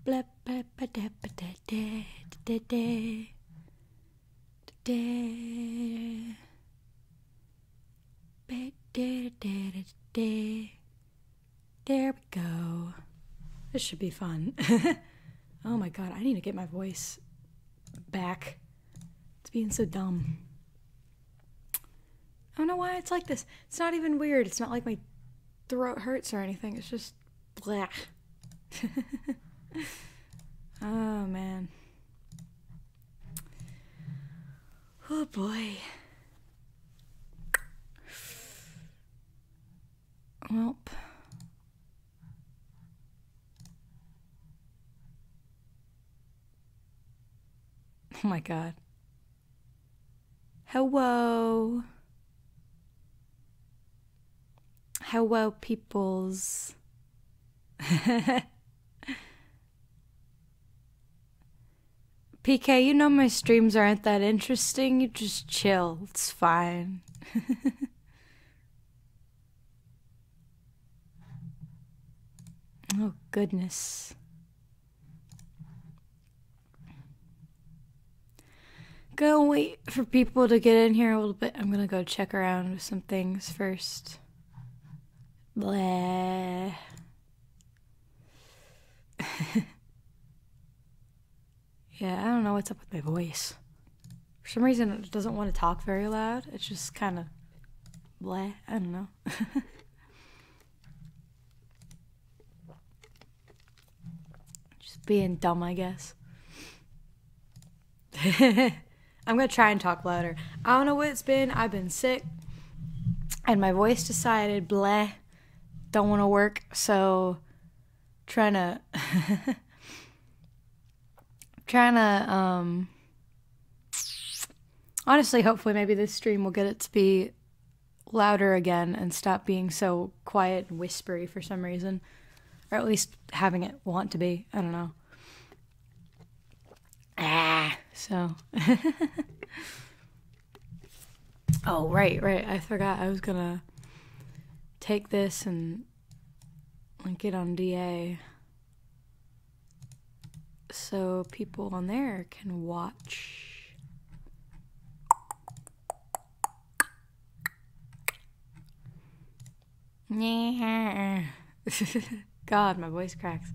Blah, blah, ba, da, ba, da, da, da, da, da, ba, da, da, da, da. There we go. This should be fun. Oh my god, I need to get my voice back. It's being so dumb. I don't know why it's like this. It's not even weird. It's not like my throat hurts or anything. It's just blah. Oh man. Oh boy. Welp. Oh my god. Hello. Hello, peoples. PK, you know my streams aren't that interesting. You just chill. It's fine. Oh, goodness. Gonna wait for people to get in here a little bit. I'm gonna go check around with some things first. Blah. Yeah, I don't know what's up with my voice. For some reason, it doesn't want to talk very loud. It's just kind of blah. I don't know. Just being dumb, I guess. I'm going to try and talk louder. I don't know what it's been. I've been sick. And my voice decided, blah, don't want to work. So, trying to honestly, hopefully maybe this stream will get it to be louder again and stop being so quiet and whispery for some reason. Or at least having it want to be. I don't know. So. Oh, right. I forgot I was gonna take this and link it on DA. So people on there can watch. God, my voice cracks.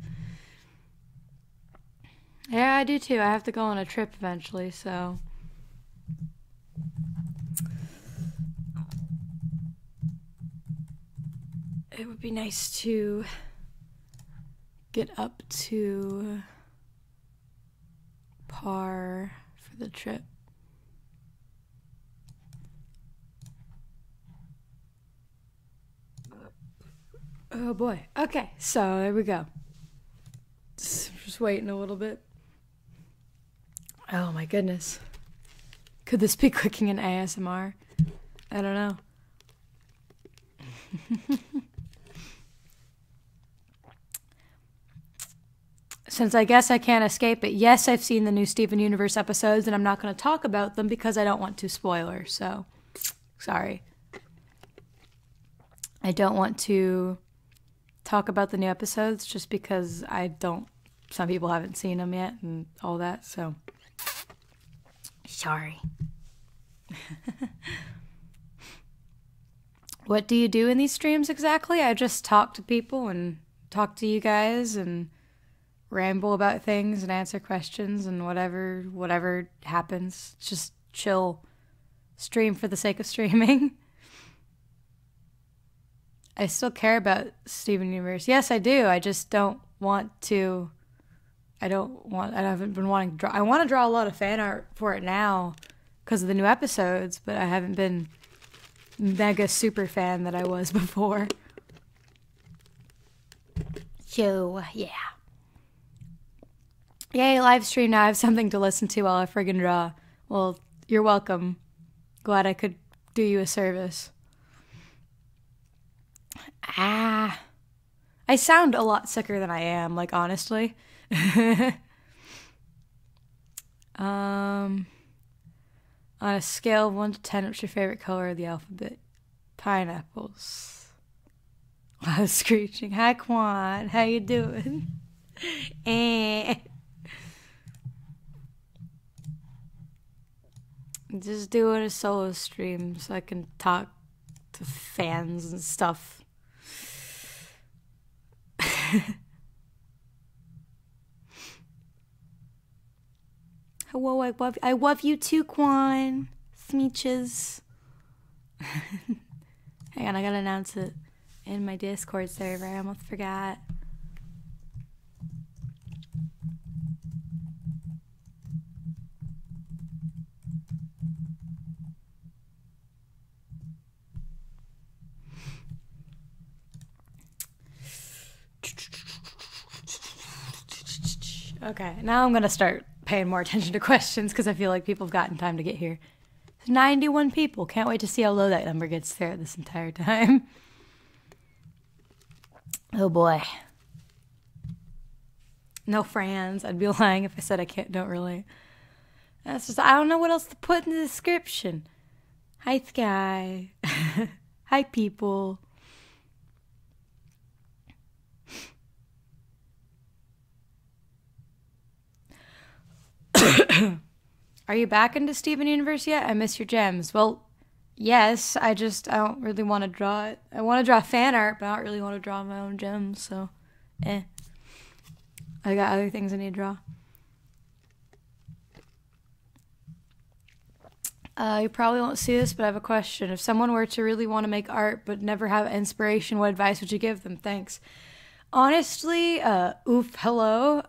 Yeah, I do too. I have to go on a trip eventually, so. It would be nice to get up to par for the trip. Oh boy. Okay, so there we go. Just waiting a little bit. Oh my goodness. Could this be cooking in ASMR? I don't know. Since I guess I can't escape it, yes, I've seen the new Steven Universe episodes, and I'm not going to talk about them because I don't want to spoiler, so sorry. I don't want to talk about the new episodes just because some people haven't seen them yet and all that, so sorry. What do you do in these streams exactly? I just talk to people and talk to you guys and ramble about things and answer questions and whatever happens. Just chill. Stream for the sake of streaming. I still care about Steven Universe. Yes, I do. I just don't want to. I haven't been wanting to draw. I want to draw a lot of fan art for it now because of the new episodes, but I haven't been mega super fan that I was before. So, yeah. Yay, live stream now. I have something to listen to while I friggin' draw. Well, you're welcome. Glad I could do you a service. I sound a lot sicker than I am, like, honestly. On a scale of 1 to 10, what's your favorite color of the alphabet? Pineapples. Wow, screeching. Hi, Quan. How you doing? Eh. Just doing a solo stream so I can talk to fans and stuff. Hello, I love you too, Quan. Smeeches. Hang on, I gotta announce it in my Discord server. I almost forgot. Okay, now I'm gonna start paying more attention to questions because I feel like people have gotten time to get here. 91 people. Can't wait to see how low that number gets there this entire time. Oh boy. No frans. I'd be lying if I said don't really. That's just, I don't know what else to put in the description. Hi, Sky. Hi, people. Are you back into Steven Universe yet? I miss your gems. Well, yes, I don't really want to draw it. I want to draw fan art, but I don't really want to draw my own gems, so I got other things I need to draw. You probably won't see this, but I have a question. If someone were to really want to make art but never have inspiration, what advice would you give them? Thanks. Honestly, hello.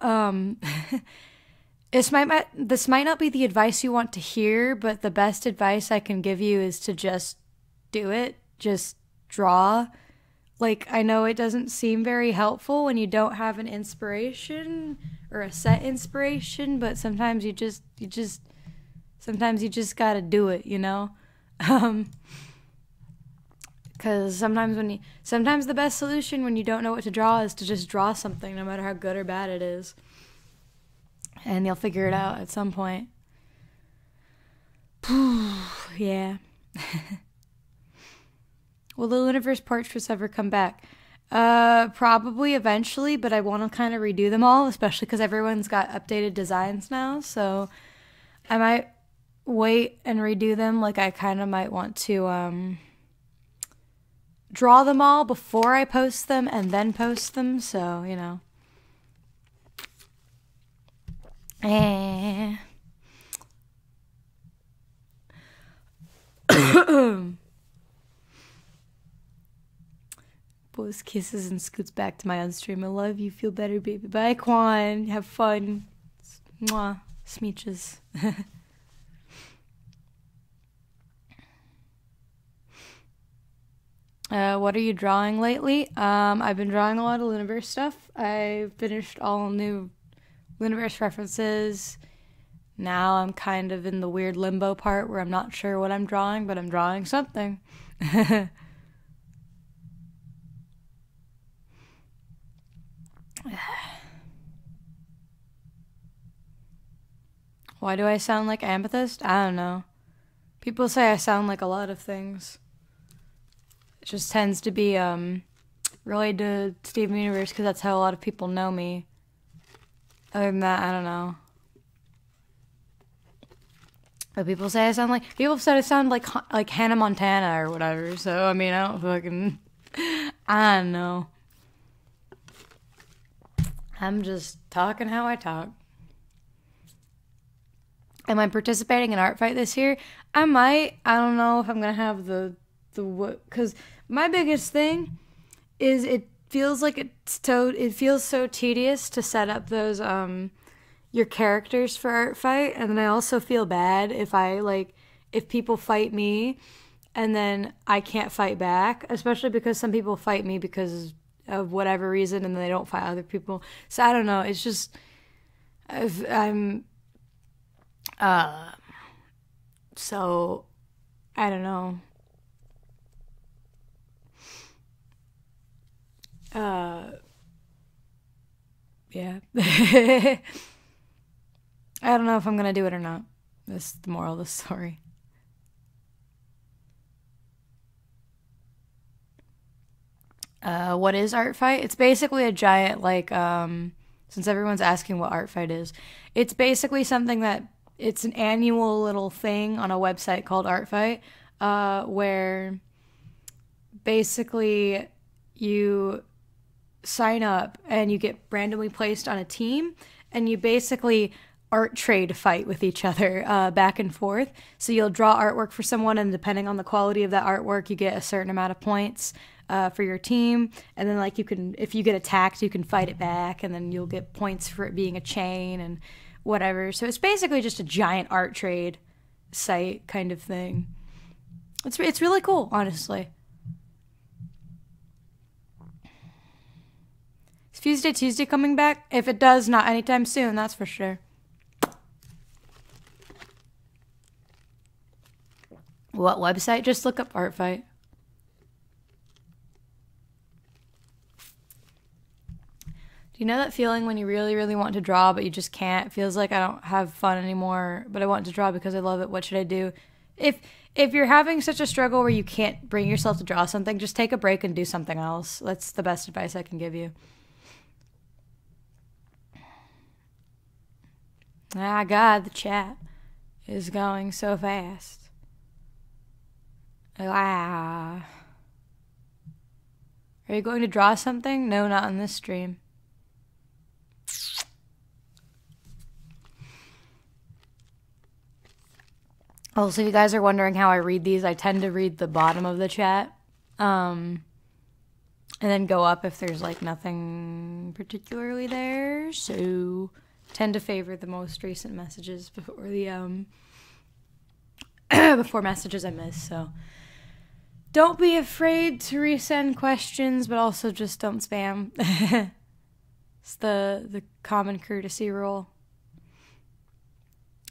This might not be the advice you want to hear, but the best advice I can give you is to just do it. Just draw. Like, I know it doesn't seem very helpful when you don't have an inspiration or a set inspiration, but sometimes you just gotta do it, you know? Because sometimes the best solution when you don't know what to draw is to just draw something, no matter how good or bad it is. And you'll figure it out at some point. Yeah. Will the Universe portraits ever come back? Probably eventually, but I want to kind of redo them all, especially because everyone's got updated designs now. So I might wait and redo them. Like, I kind of might want to draw them all before I post them and then post them. So, you know. Blows kisses and scoots back to my unstream. I love you. Feel better, baby. Bye, Quan. Have fun. Mwah. Smeeches. What are you drawing lately? I've been drawing a lot of Universe stuff. I finished all new Universe references. Now I'm kind of in the weird limbo part where I'm not sure what I'm drawing, but I'm drawing something. Why do I sound like Amethyst? I don't know. People say I sound like a lot of things. It just tends to be related to Steven Universe because that's how a lot of people know me. Other than that, I don't know. But people say I sound like... People said I sound like Hannah Montana or whatever. So, I mean, I don't fucking... I don't know. I'm just talking how I talk. Am I participating in Art Fight this year? I might. I don't know if I'm going to have the what... Because my biggest thing is it feels like it feels so tedious to set up those your characters for Art Fight, and then I also feel bad if people fight me and then I can't fight back, especially because some people fight me because of whatever reason and they don't fight other people. So I don't know, it's just so I don't know. Yeah. I don't know if I'm gonna do it or not. That's the moral of the story. What is Art Fight? It's basically a giant, since everyone's asking what Art Fight is. It's basically something that it's an annual little thing on a website called Art Fight, where basically you sign up and you get randomly placed on a team, and you basically art trade fight with each other back and forth. So you'll draw artwork for someone, and depending on the quality of that artwork, you get a certain amount of points for your team. And then, like, you can, if you get attacked, you can fight it back, and then you'll get points for it being a chain and whatever. So it's basically just a giant art trade site kind of thing. It's really cool, honestly. Is Fuse Tuesday coming back? If it does, not anytime soon, that's for sure. What website? Just look up Art Fight. Do you know that feeling when you really, really want to draw, but you just can't? It feels like I don't have fun anymore, but I want to draw because I love it. What should I do? If you're having such a struggle where you can't bring yourself to draw something, just take a break and do something else. That's the best advice I can give you. Ah, God, the chat is going so fast. Ah. Are you going to draw something? No, not on this stream. Also, if you guys are wondering how I read these, I tend to read the bottom of the chat. And then go up if there's like nothing particularly there. So tend to favor the most recent messages before the before messages I miss. So don't be afraid to resend questions, but also just don't spam. It's the common courtesy rule.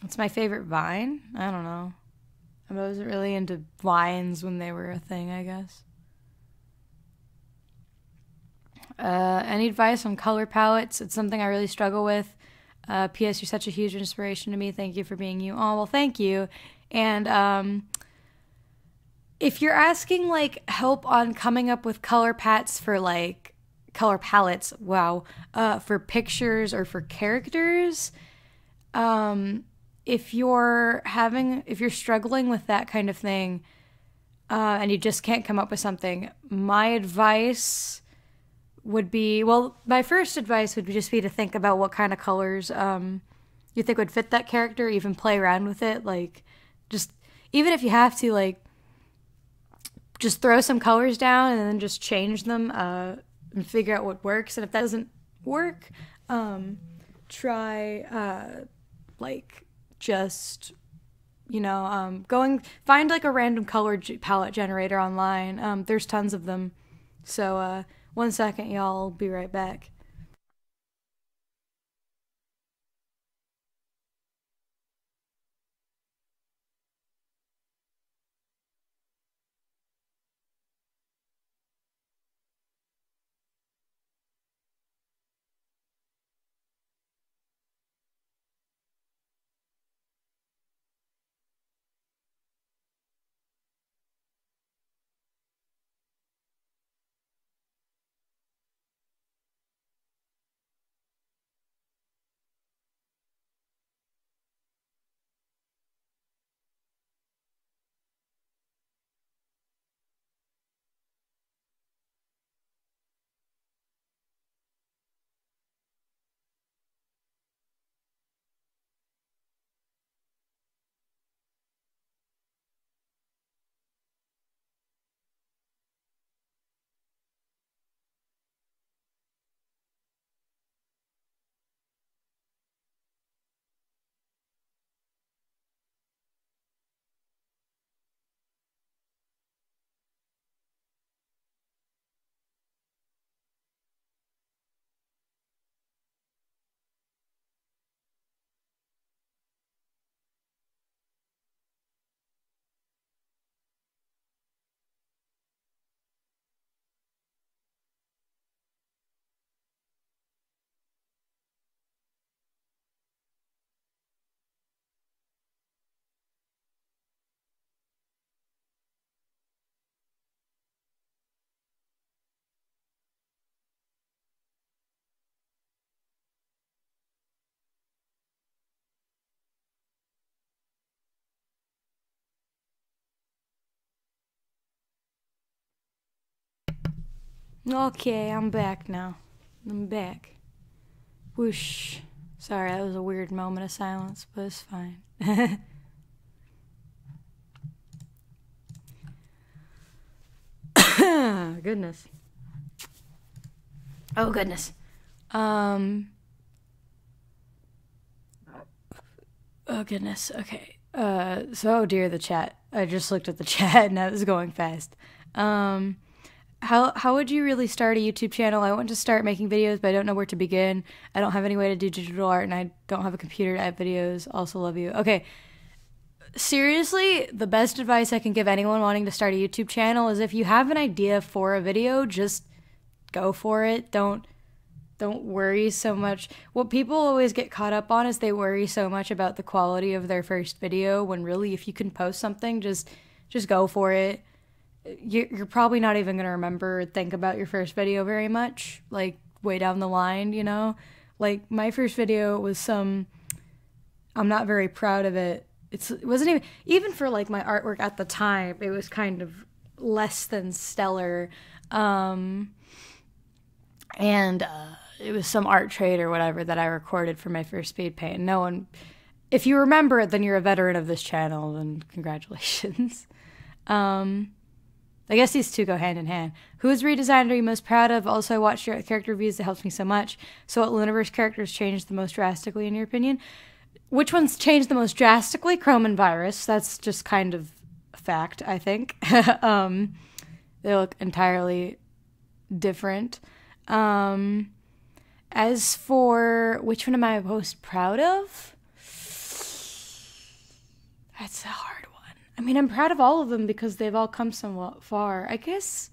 It's my favorite Vine. I don't know. I wasn't really into Vines when they were a thing, I guess. Any advice on color palettes? It's something I really struggle with. P.S. You're such a huge inspiration to me. Thank you for being you. Oh, well, thank you. And if you're asking, like, help on coming up with color palettes for, like, color palettes, wow, for pictures or for characters, if you're struggling with that kind of thing, and you just can't come up with something, my advice would be, well, my first advice would just be to think about what kind of colors you think would fit that character, even play around with it, like, just, even if you have to, like, just throw some colors down and then just change them and figure out what works. And if that doesn't work, try, like, just, find, like, a random color palette generator online. There's tons of them. So, 1 second, y'all. I'll be right back. Okay, I'm back now. I'm back. Whoosh. Sorry, that was a weird moment of silence, but it's fine. Goodness. Oh, goodness. Oh, goodness. Okay. So, oh dear, the chat. I just looked at the chat and that was going fast. How would you really start a YouTube channel? I want to start making videos, but I don't know where to begin. I don't have any way to do digital art, and I don't have a computer to edit videos. Also love you. Okay. Seriously, the best advice I can give anyone wanting to start a YouTube channel is if you have an idea for a video, just go for it. Don't worry so much. What people always get caught up on is they worry so much about the quality of their first video, when really if you can post something, just go for it. You're probably not even going to remember or think about your first video very much, like way down the line, you know? Like my first video was I'm not very proud of it. It wasn't even for like my artwork at the time, it was kind of less than stellar. And it was some art trade or whatever that I recorded for my first speed paint. No one, if you remember it, then you're a veteran of this channel, and congratulations. I guess these two go hand in hand. Whose redesign are you most proud of? Also, I watched your character reviews. It helps me so much. So what Luniverse characters changed the most drastically, in your opinion? Which ones changed the most drastically? Chrome and Virus. That's just kind of a fact, I think. They look entirely different. As for which one am I most proud of? That's a hard one. I mean, I'm proud of all of them because they've all come somewhat far. I guess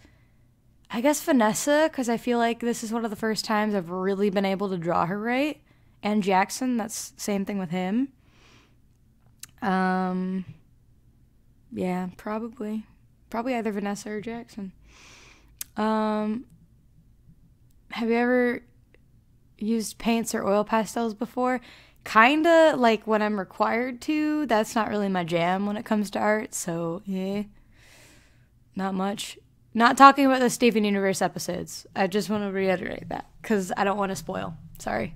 Vanessa, because I feel like this is one of the first times I've really been able to draw her right. And Jackson, that's same thing with him. Yeah, probably either Vanessa or Jackson. Have you ever used paints or oil pastels before? Kinda, like when I'm required to. That's not really my jam when it comes to art, so yeah, not much. Not talking about the Steven Universe episodes. I just want to reiterate that because I don't want to spoil. Sorry.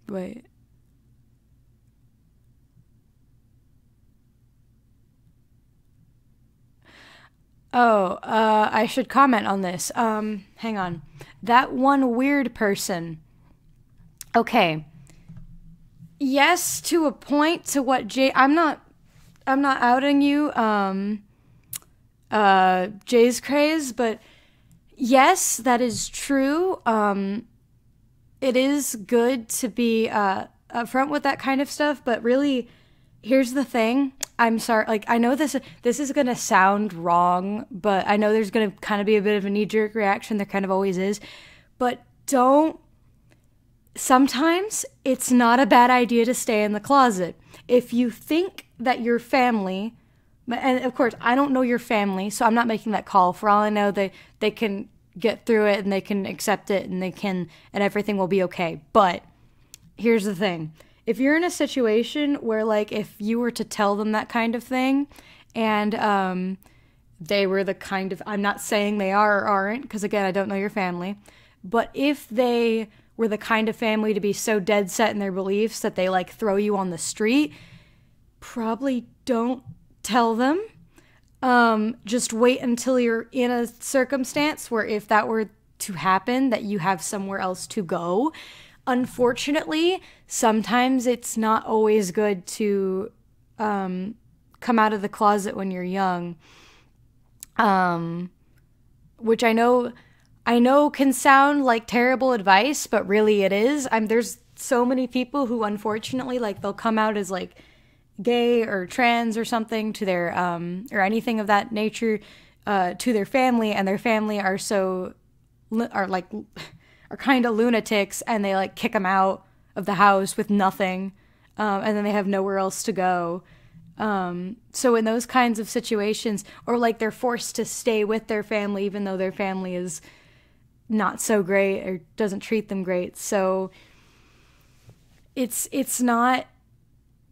Wait. Oh, I should comment on this. Hang on. That one weird person. Okay. Yes, to a point, to what I'm not outing you, Jay's craze, but yes, that is true. It is good to be, upfront with that kind of stuff, but really, here's the thing. I'm sorry, like, I know this is gonna sound wrong, but I know there's gonna kind of be a bit of a knee-jerk reaction. There kind of always is. But sometimes it's not a bad idea to stay in the closet. If you think that your family, and of course, I don't know your family, so I'm not making that call. For all I know, they can get through it, and they can accept it, and and everything will be okay. But here's the thing. If you're in a situation where, like, if you were to tell them that kind of thing, and they were the kind of, I'm not saying they are or aren't, because again, I don't know your family, but if they were the kind of family to be so dead set in their beliefs that they, like, throw you on the street, probably don't tell them. Just wait until you're in a circumstance where if that were to happen, that you have somewhere else to go. Unfortunately, sometimes it's not always good to come out of the closet when you're young, which I know can sound like terrible advice, but really it is. There's so many people who unfortunately, like, they'll come out as, like, gay or trans or something to their or anything of that nature to their family, and their family are kind of lunatics, and they, like, kick them out of the house with nothing, and then they have nowhere else to go. So in those kinds of situations, or, like, they're forced to stay with their family even though their family is not so great or doesn't treat them great. So it's not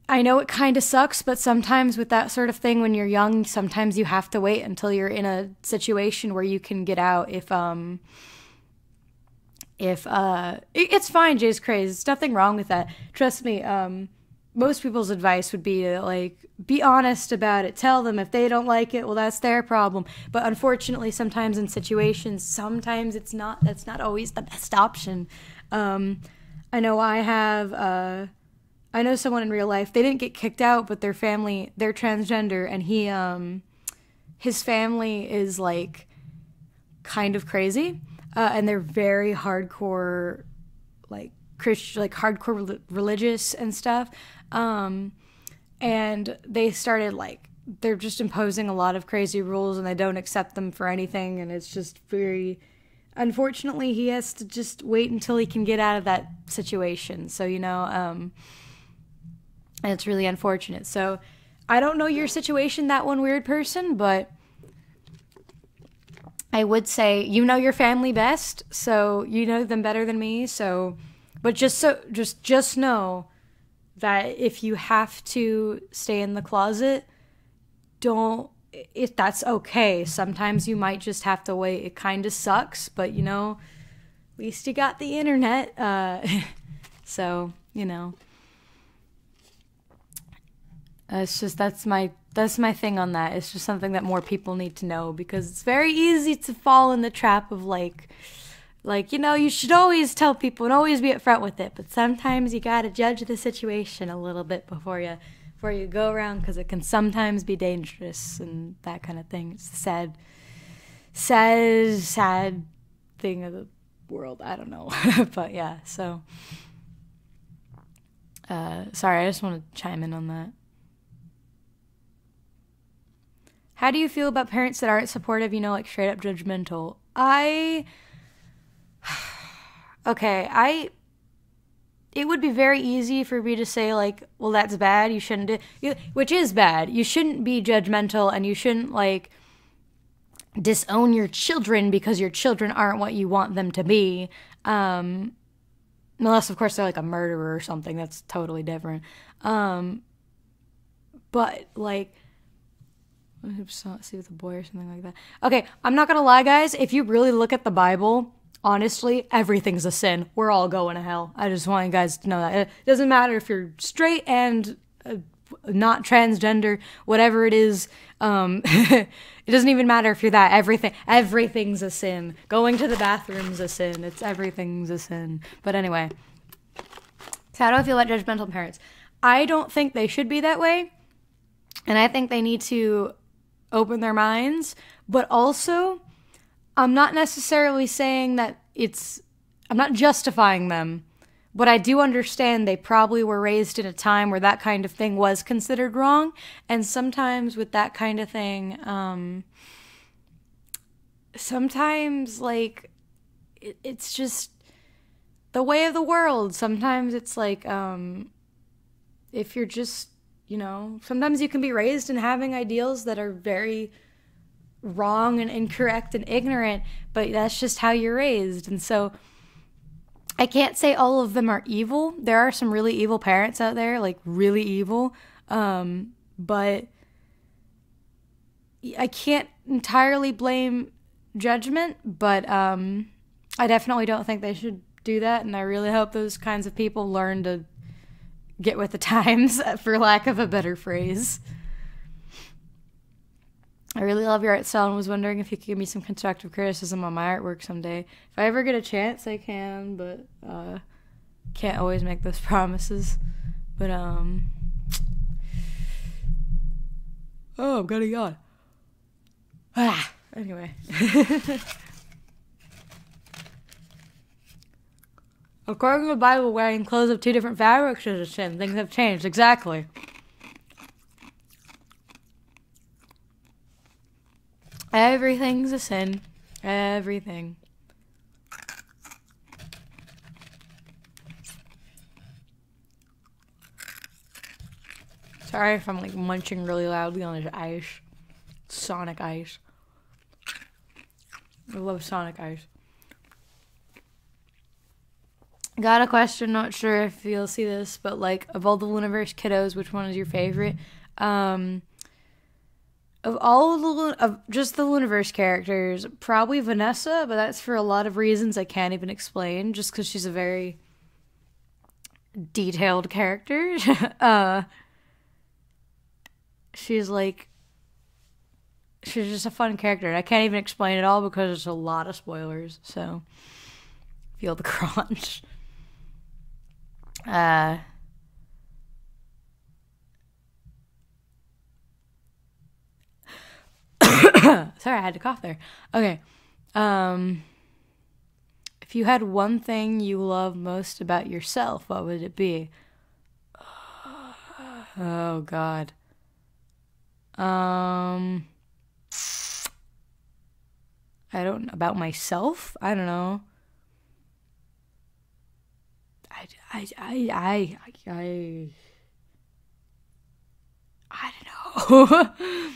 I know it kind of sucks, but sometimes with that sort of thing, when you're young, sometimes you have to wait until you're in a situation where you can get out. It's fine, Jay's crazy. There's nothing wrong with that. Trust me. Most people's advice would be to, like, be honest about it. Tell them if they don't like it, well, that's their problem. But unfortunately, sometimes in situations, sometimes that's not always the best option. I know I know someone in real life, they didn't get kicked out, but they're transgender, and his family is, like, kind of crazy, and they're very hardcore, like, Christian, like, hardcore religious and stuff, and they started, like, they're just imposing a lot of crazy rules, and they don't accept them for anything, and it's just very... Unfortunately, he has to just wait until he can get out of that situation, so, and it's really unfortunate. So I don't know your situation, that one weird person, but I would say you know your family best, so you know them better than me. So, but just know that if you have to stay in the closet, if that's okay. Sometimes you might just have to wait. It kind of sucks, but at least you got the internet. So, it's just that's my thing on that. It's just something that more people need to know, because it's very easy to fall in the trap of like you should always tell people and always be upfront with it, but sometimes you gotta judge the situation a little bit before you go around, because it can sometimes be dangerous and that kind of thing. It's a sad thing of the world. I don't know, but yeah. So, sorry, I just want to chime in on that. How do you feel about parents that aren't supportive, like straight up judgmental? It would be very easy for me to say, like, well, that's bad, you shouldn't do, which is bad. You shouldn't be judgmental, and you shouldn't, like, disown your children because your children aren't what you want them to be. Unless, of course, they're, like, a murderer or something. That's totally different. But, like... see with a boy or something like that. Okay, I'm not gonna lie, guys. If you really look at the Bible, honestly, everything's a sin. We're all going to hell. I just want you guys to know that. It doesn't matter if you're straight and not transgender, whatever it is. It doesn't even matter if you're that. Everything's a sin. Going to the bathroom's a sin. Everything's a sin. But anyway, so how do I feel about judgmental parents? I don't think they should be that way, and I think they need to open their minds, but also I'm not necessarily saying that I'm not justifying them, but I do understand they probably were raised in a time where that kind of thing was considered wrong, and sometimes with that kind of thing, sometimes, like, it's just the way of the world. Sometimes it's like, if you're just, sometimes you can be raised in having ideals that are very wrong and incorrect and ignorant, but that's just how you're raised. And so I can't say all of them are evil. There are some really evil parents out there, like really evil. But I can't entirely blame judgment, but I definitely don't think they should do that. And I really hope those kinds of people learn to get with the times, for lack of a better phrase. I really love your art style and was wondering if you could give me some constructive criticism on my artwork someday. If I ever get a chance, I can, but can't always make those promises. But oh, I'm gonna yawn. Anyway. According to the Bible, wearing clothes of two different fabrics is a sin. Things have changed. Exactly. Everything's a sin. Everything. Sorry if I'm, like, munching really loudly on this ice. Sonic ice. I love Sonic ice. Got a question, not sure if you'll see this, but like, of all the Universe kiddos, which one is your favorite? Um, of all of of just the Universe characters, probably Vanessa, but that's for a lot of reasons I can't even explain, just because she's a very detailed character. She's like, she's just a fun character, and I can't even explain it all because there's a lot of spoilers, so feel the crunch. Uh, Sorry, I had to cough there. Okay. Um, if you had one thing you love most about yourself, what would it be? Oh God. Um, I don't about myself. I don't know. I I I I I I don't know.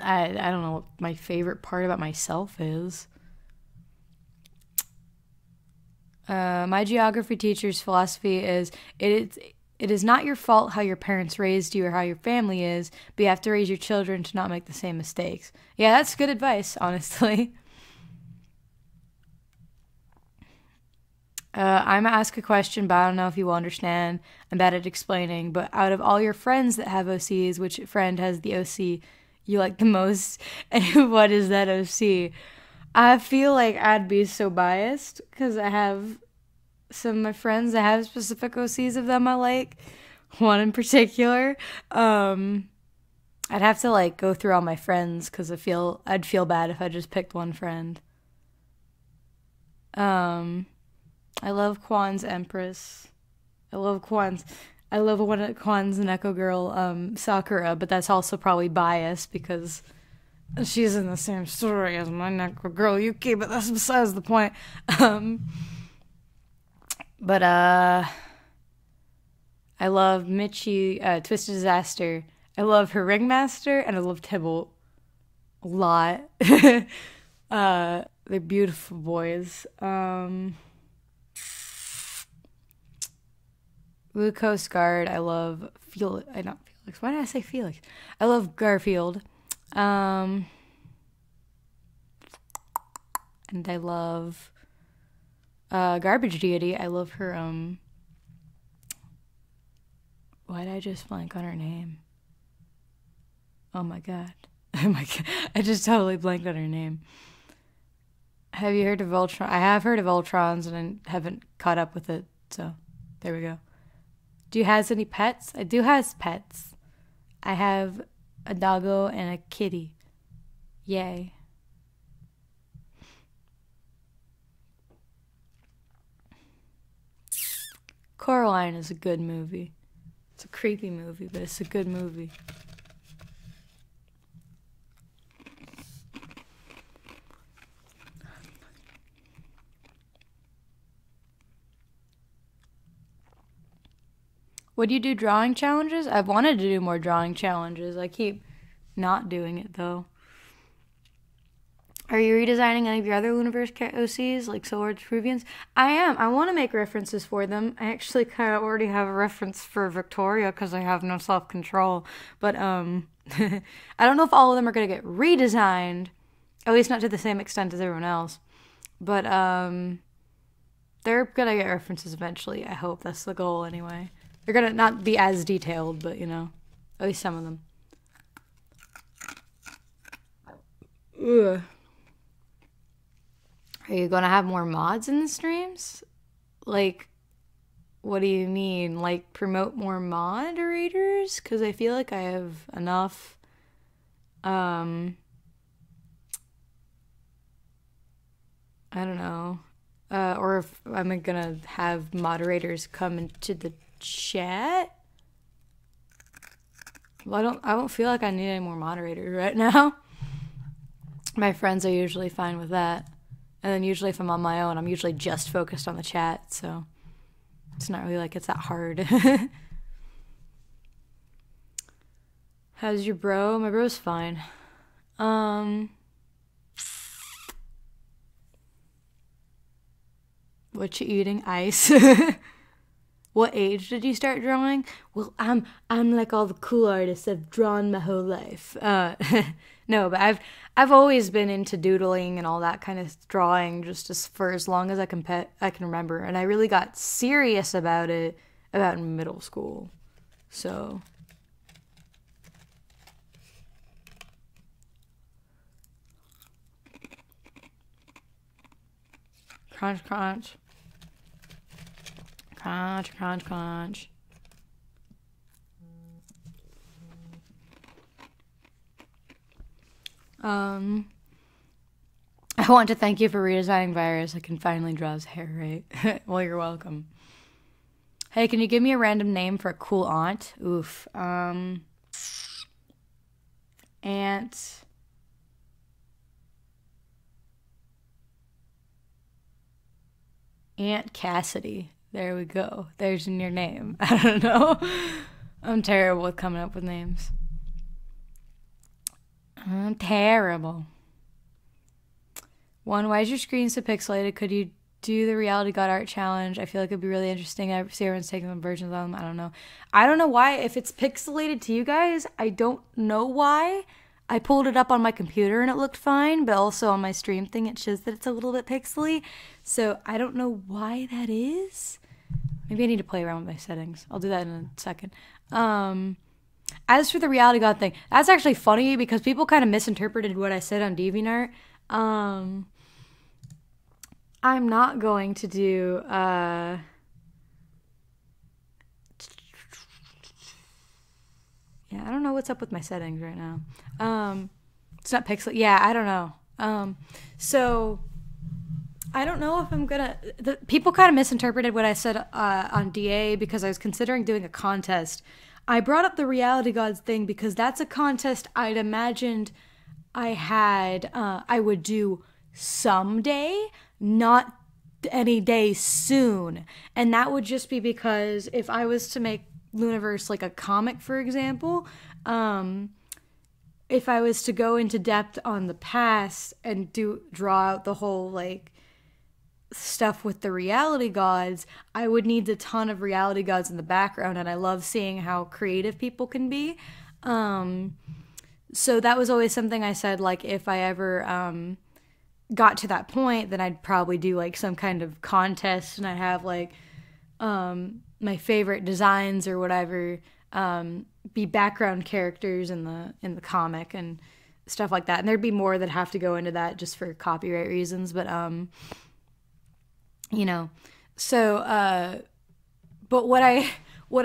I don't know what my favorite part about myself is. My geography teacher's philosophy is it is not your fault how your parents raised you or how your family is, but you have to raise your children to not make the same mistakes. Yeah, that's good advice, honestly. I'm gonna ask a question, but I don't know if you will understand. I'm bad at explaining. But out of all your friends that have OCs, which friend has the OC you like the most, and what is that OC? I feel like I'd be so biased because I have some of my friends that have specific OCs of them I like. One in particular. I'd have to like go through all my friends because I'd feel bad if I just picked one friend. Um, I love Kwan's Empress. I love one of Kwan's Neko girl, Sakura, but that's also probably biased because she's in the same story as my Neko girl Yuki, but that's besides the point. Um, but I love Michi, Twisted Disaster. I love her Ringmaster, and I love Tybalt a lot. They're beautiful boys. The Coast Guard, I love Felix. Not Felix. Why did I say Felix? I love Garfield. And I love Garbage Deity. I love her. Why did I just blank on her name? Oh my god. Oh my god. I just totally blanked on her name. Have you heard of Voltron? I have heard of Voltrons and I haven't caught up with it. So there we go. Do you have any pets? I do have pets. I have a doggo and a kitty. Yay. Coraline is a good movie. It's a creepy movie, but it's a good movie. Would you do drawing challenges? I've wanted to do more drawing challenges. I keep not doing it, though. Are you redesigning any of your other Universe OCs, like Solar's Peruvians? I am. I want to make references for them. I actually kind of already have a reference for Victoria because I have no self-control. But, I don't know if all of them are going to get redesigned. At least not to the same extent as everyone else. But, they're going to get references eventually. I hope. That's the goal, anyway. They're going to not be as detailed, but, you know, at least some of them. Ugh. Are you gonna have more mods in the streams? Like, what do you mean? Like, promote more moderators? Because I feel like I have enough. I don't know. Or if I'm gonna have moderators come into the chat. Well, I don't feel like I need any more moderators right now. My friends are usually fine with that. And then usually if I'm on my own, I'm usually just focused on the chat, so it's not really like it's that hard. How's your bro? My bro's fine. What you eating? Ice. What age did you start drawing? Well, I'm like all the cool artists. I've drawn my whole life. No, but I've always been into doodling and all that kind of drawing just for as long as I can remember. And I really got serious about it about in middle school. So crunch, crunch. Crunch, crunch, crunch. I want to thank you for redesigning Virus. I can finally draw his hair right. Well, you're welcome. Hey, can you give me a random name for a cool aunt? Oof. Aunt. Aunt Cassidy. There we go. There's your name. I don't know. I'm terrible with coming up with names. I'm terrible. One, why is your screen so pixelated? Could you do the Reality God Art Challenge? I feel like it'd be really interesting. I see everyone's taking some versions of them. I don't know. I don't know why. If it's pixelated to you guys, I don't know why. I pulled it up on my computer and it looked fine, but also on my stream thing it shows that it's a little bit pixely. So I don't know why that is. Maybe I need to play around with my settings. I'll do that in a second. As for the Reality God thing, that's actually funny because people kind of misinterpreted what I said on DeviantArt. I'm not going to do, yeah, I don't know what's up with my settings right now. It's not pixel. Yeah, I don't know. So I don't know if I'm gonna. People kind of misinterpreted what I said on DA because I was considering doing a contest. I brought up the Reality Gods thing because that's a contest I'd imagined I would do someday, not any day soon. And that would just be because if I was to make Luniverse like a comic, for example, if I was to go into depth on the past and draw out the whole like stuff with the Reality Gods, I would need a ton of Reality Gods in the background, and I love seeing how creative people can be. So that was always something I said, like, if I ever got to that point, then I'd probably do like some kind of contest, and I'd have like my favorite designs or whatever be background characters in the comic and stuff like that. And there'd be more that have to go into that just for copyright reasons, but you know, so but what I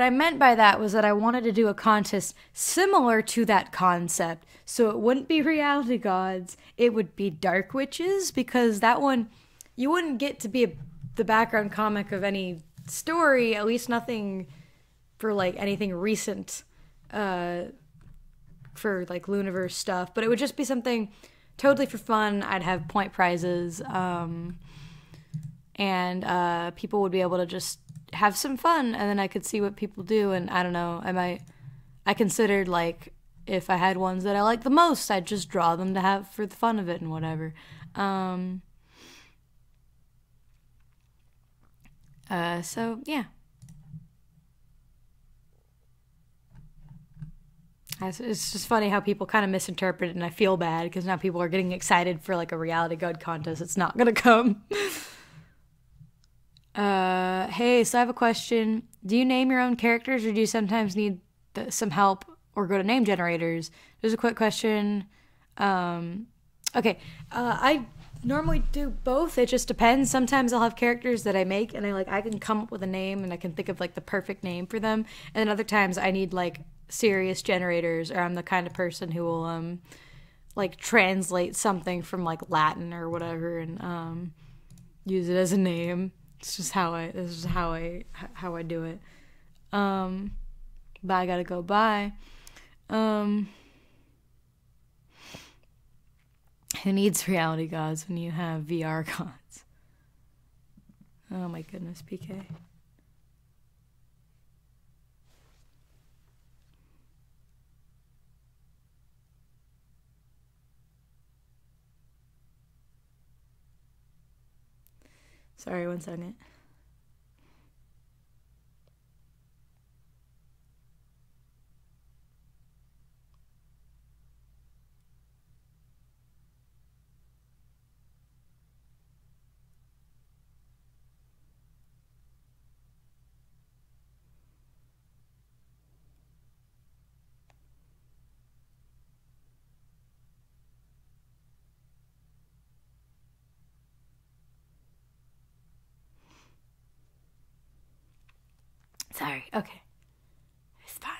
meant by that was that I wanted to do a contest similar to that concept. So it wouldn't be Reality Gods, it would be Dark Witches, because that one, you wouldn't get to be the background comic of any story, at least nothing for like anything recent for like Luniverse stuff, but it would just be something totally for fun. I'd have point prizes, and people would be able to just have some fun, and then I could see what people do. And I don't know, I considered like if I had ones that I liked the most, I'd just draw them to have for the fun of it and whatever. So yeah, it's just funny how people kind of misinterpret it, and I feel bad because now people are getting excited for like a Reality God contest. It's not gonna come. Hey, so I have a question. Do you name your own characters, or do you sometimes need some help or go to name generators? There's a quick question. Okay. I normally do both. It just depends. Sometimes I'll have characters that I make and I can come up with a name and I can think of like the perfect name for them. And then other times I need like serious generators, or I'm the kind of person who will like translate something from like Latin or whatever and use it as a name. It's just how I do it. But I gotta go. Bye. Who needs Reality Gods when you have VR gods? Oh my goodness, PK. Sorry, 1 second. Sorry. Okay. It's fine.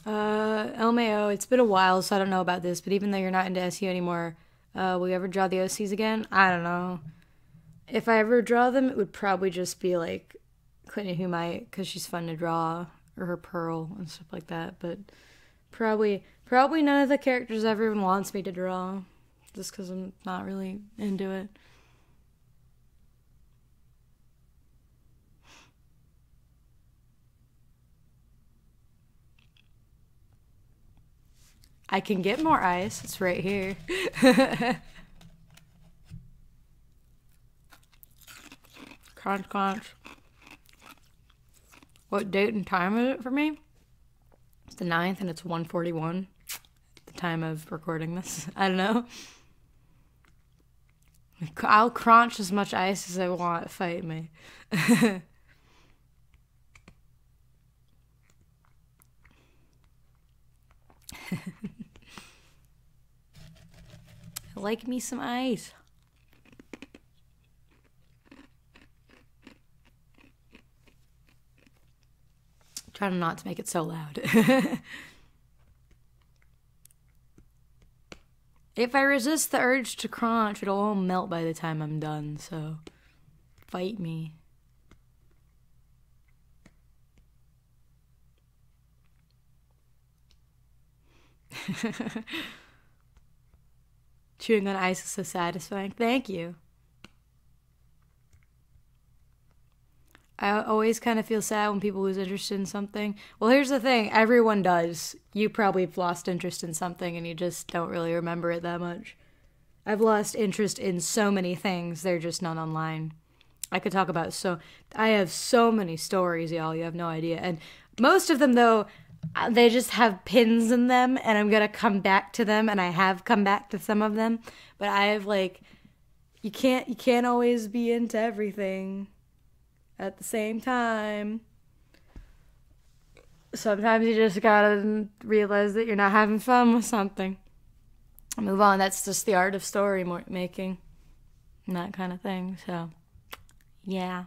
LMAO, it's been a while, so I don't know about this, but even though you're not into SU anymore, will you ever draw the OCs again? I don't know. If I ever draw them, it would probably just be like Clinton who might, because she's fun to draw, or her Pearl and stuff like that, but probably none of the characters everyone wants me to draw, just because I'm not really into it. I can get more ice. It's right here. Crunch, crunch. What date and time is it for me? It's the 9th and it's 1:41 at the time of recording this. I don't know. I'll crunch as much ice as I want. Fight me. I like me some ice. Trying not to make it so loud. If I resist the urge to crunch, it'll all melt by the time I'm done, so fight me. Chewing on ice is so satisfying. Thank you. I always kind of feel sad when people lose interest in something. Well, here's the thing. Everyone does. You probably have lost interest in something and you just don't really remember it that much. I've lost interest in so many things. They're just not online. I could talk about I have so many stories, y'all. You have no idea. And most of them, though, they just have pins in them and I'm going to come back to them, and I have come back to some of them. But I have you can't always be into everything at the same time. Sometimes you just gotta realize that you're not having fun with something. Move on. That's just the art of story making and that kind of thing. So, yeah.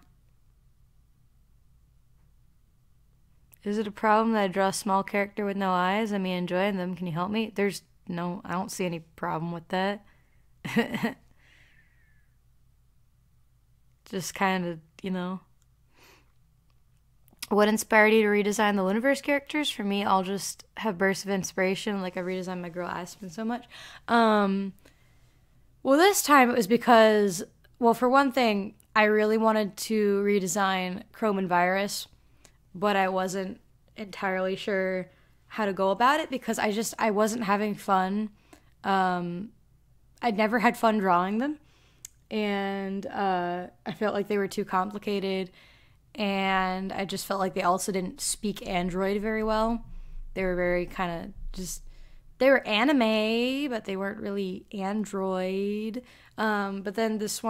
Is it a problem that I draw a small character with no eyes? I mean, enjoying them. Can you help me? I don't see any problem with that. Just kind of, What inspired you to redesign the Universe characters? For me, I'll just have bursts of inspiration, like I redesigned my girl Aspen so much. Well, this time it was because, for one thing, I really wanted to redesign Chrome and Virus, but I wasn't entirely sure how to go about it because I wasn't having fun. I'd never had fun drawing them, and I felt like they were too complicated. And I just felt like they also didn't speak Android very well. They were very kind of they were anime, but they weren't really Android. But then this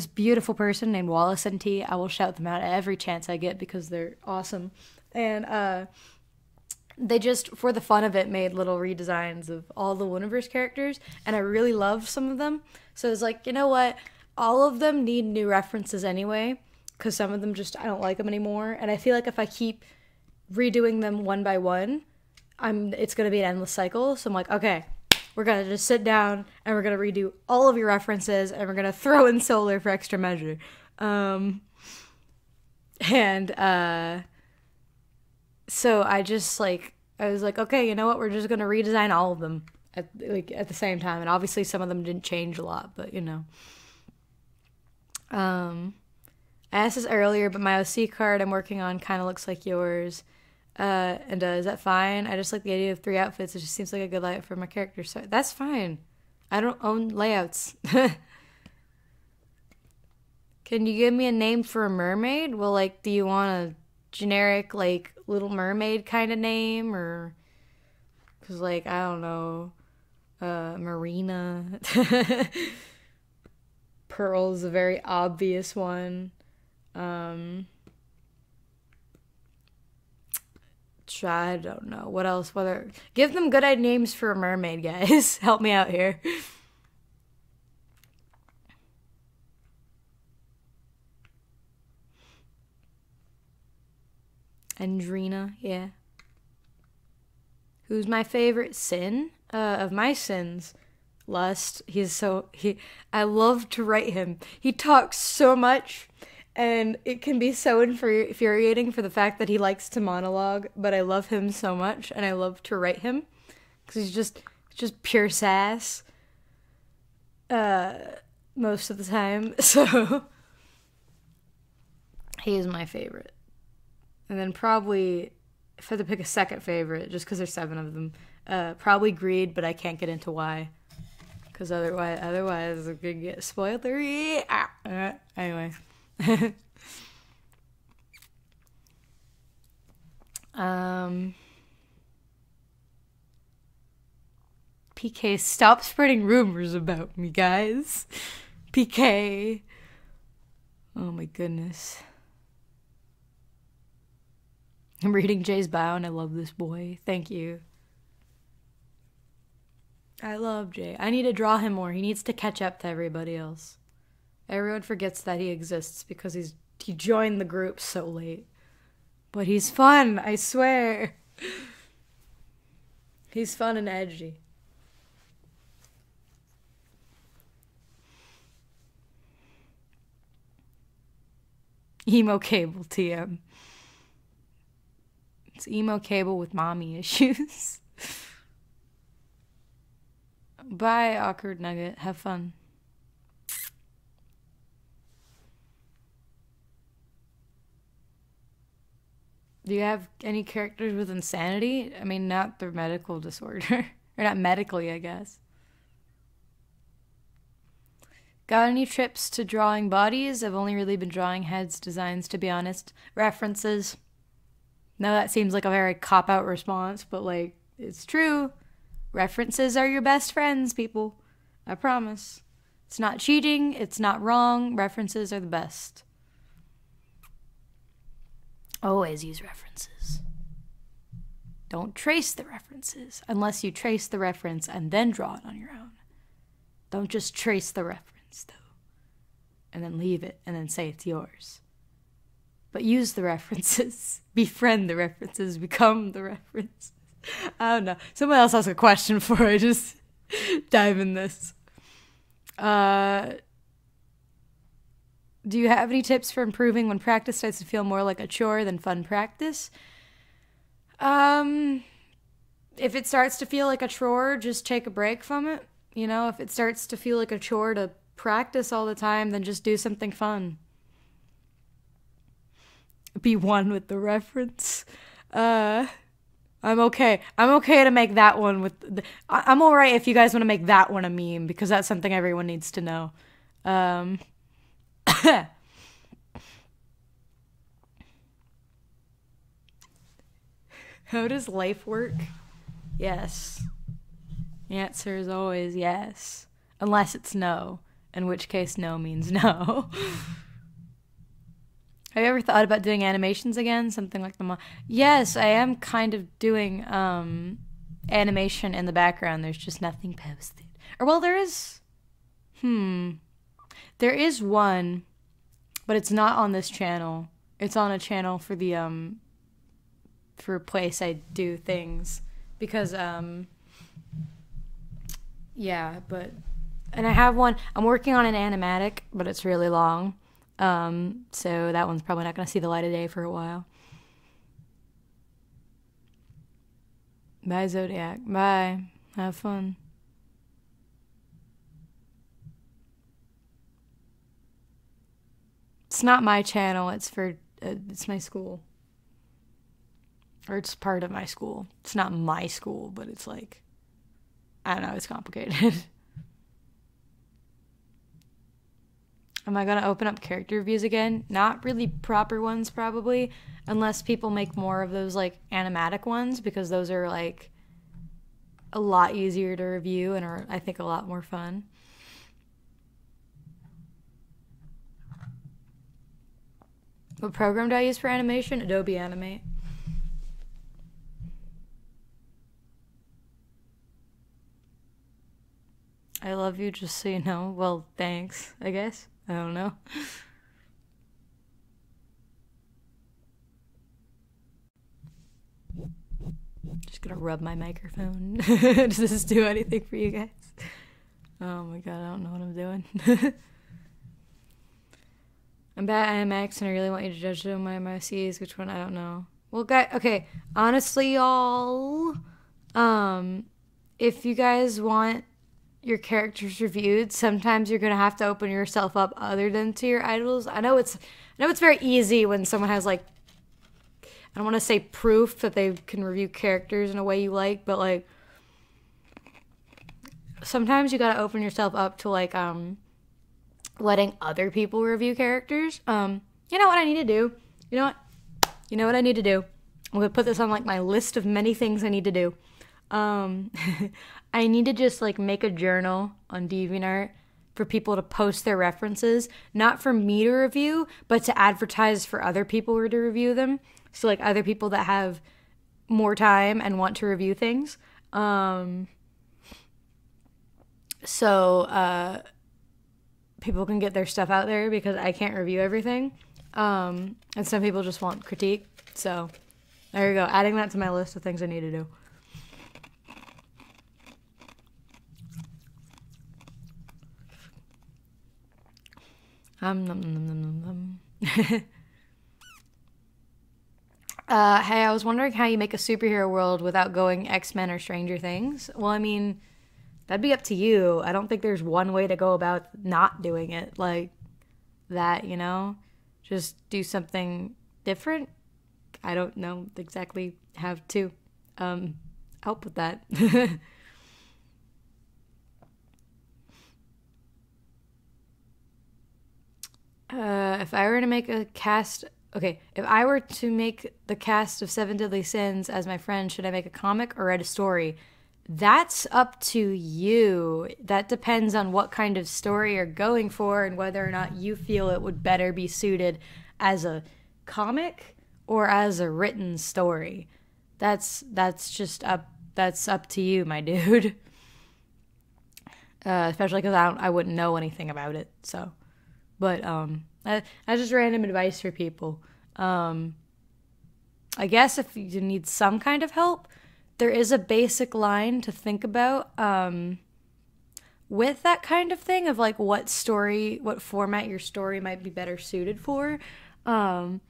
beautiful person named Wallace and T, I will shout them out at every chance I get because they're awesome. And they just, for the fun of it, made little redesigns of all the Universe characters. And I really loved some of them. So it's like, you know what? All of them need new references anyway, because some of them I don't like them anymore. And I feel like if I keep redoing them one by one, it's going to be an endless cycle. So I'm like, okay, we're going to just sit down and we're going to redo all of your references and we're going to throw in Solar for extra measure. So I was like, okay, you know what? We're just going to redesign all of them at the same time. And obviously some of them didn't change a lot, but I asked this earlier, but my OC card I'm working on kind of looks like yours. Is that fine? I just like the idea of 3 outfits. It just seems like a good layout for my character. So that's fine. I don't own layouts. Can you give me a name for a mermaid? Well, like, do you want a generic, like, Little Mermaid kind of name? Or, because, like, I don't know, Marina. Pearl's a very obvious one. I don't know. What else? Give them good names for a mermaid, guys. Help me out here. Andrina, yeah. Who's my favorite sin? Of my sins, Lust. I love to write him. He talks so much, and it can be so infuriating for the fact that he likes to monologue, but I love him so much, and I love to write him, because he's just pure sass, most of the time, so he is my favorite. And then probably, if I had to pick a second favorite, just because there's 7 of them, probably Greed, but I can't get into why. Because otherwise it could get spoilery. Anyway. PK, stop spreading rumors about me, guys. PK. Oh my goodness. I'm reading Jay's bio and I love this boy. Thank you. I love Jay. I need to draw him more. He needs to catch up to everybody else. Everyone forgets that he exists because he joined the group so late. But he's fun, I swear. He's fun and edgy. Emo Cable TM. It's Emo Cable with mommy issues. Bye, Awkward Nugget. Have fun. Do you have any characters with insanity? I mean, not their medical disorder. Or not medically, I guess. Got any trips to drawing bodies? I've only really been drawing heads, designs, to be honest. References. Now that seems like a very cop-out response, but, like, it's true. References are your best friends, people. I promise. It's not cheating. It's not wrong. References are the best. Always use references. Don't trace the references unless you trace the reference and then draw it on your own. Don't just trace the reference, though, and then leave it and then say it's yours. But use the references. Befriend the references. Become the references. I don't know. Someone else has a question before I just dive in this. Do you have any tips for improving when practice starts to feel more like a chore than fun practice? If it starts to feel like a chore, just take a break from it. You know, if it starts to feel like a chore to practice all the time, then just do something fun. Be one with the reference. I'm okay. I'm okay to make that one with... I'm alright if you guys want to make that one a meme, because that's something everyone needs to know. How does life work? Yes. The answer is always yes. Unless it's no, in which case no means no. Have you ever thought about doing animations again? Something like the... Yes, I am kind of doing animation in the background. There's just nothing posted. Or, well, there is... There is one, but it's not on this channel. It's on a channel for the, for a place I do things. Because, yeah, but... And I have one... I'm working on an animatic, but it's really long. So that one's probably not going to see the light of day for a while. Bye, Zodiac. Bye. Have fun. It's not my channel. It's for, it's my school. Or it's part of my school. It's not my school, but it's like, I don't know, it's complicated. Am I going to open up character reviews again? Not really proper ones, probably, unless people make more of those, like, animatic ones, because those are, like, a lot easier to review and are, I think, a lot more fun. What program do I use for animation? Adobe Animate. I love you, just so you know. Well, thanks, I guess. I don't know. Just gonna rub my microphone. Does this do anything for you guys? Oh my god, I don't know what I'm doing. I'm bad at IMAX and I really want you to judge them my MICs. Which one? I don't know. Well, guys, okay. Honestly, y'all, if you guys want your characters reviewed, sometimes you're gonna have to open yourself up other than to your idols. I know it's very easy when someone has, like, I don't want to say proof that they can review characters in a way you like, but, like, sometimes you gotta open yourself up to, like, letting other people review characters. You know what I need to do? You know what I need to do? I'm gonna put this on, like, my list of many things I need to do. I need to just, like, make a journal on DeviantArt for people to post their references, not for me to review, but to advertise for other people to review them. So, like, other people that have more time and want to review things. So people can get their stuff out there, because I can't review everything. And some people just want critique. So there you go. Adding that to my list of things I need to do. Hey, I was wondering how you make a superhero world without going X-Men or Stranger Things. Well, I mean, that'd be up to you. I don't think there's one way to go about not doing it like that, you know? Just do something different. I don't know exactly how to help with that. If I were to make a cast... Okay, if I were to make the cast of Seven Deadly Sins as my friend, should I make a comic or write a story? That's up to you. That depends on what kind of story you're going for and whether or not you feel it would better be suited as a comic or as a written story. That's up to you, my dude. Especially because I wouldn't know anything about it, so... But that's just random advice for people. I guess if you need some kind of help, there is a basic line to think about with that kind of thing of, like, what format your story might be better suited for. Don't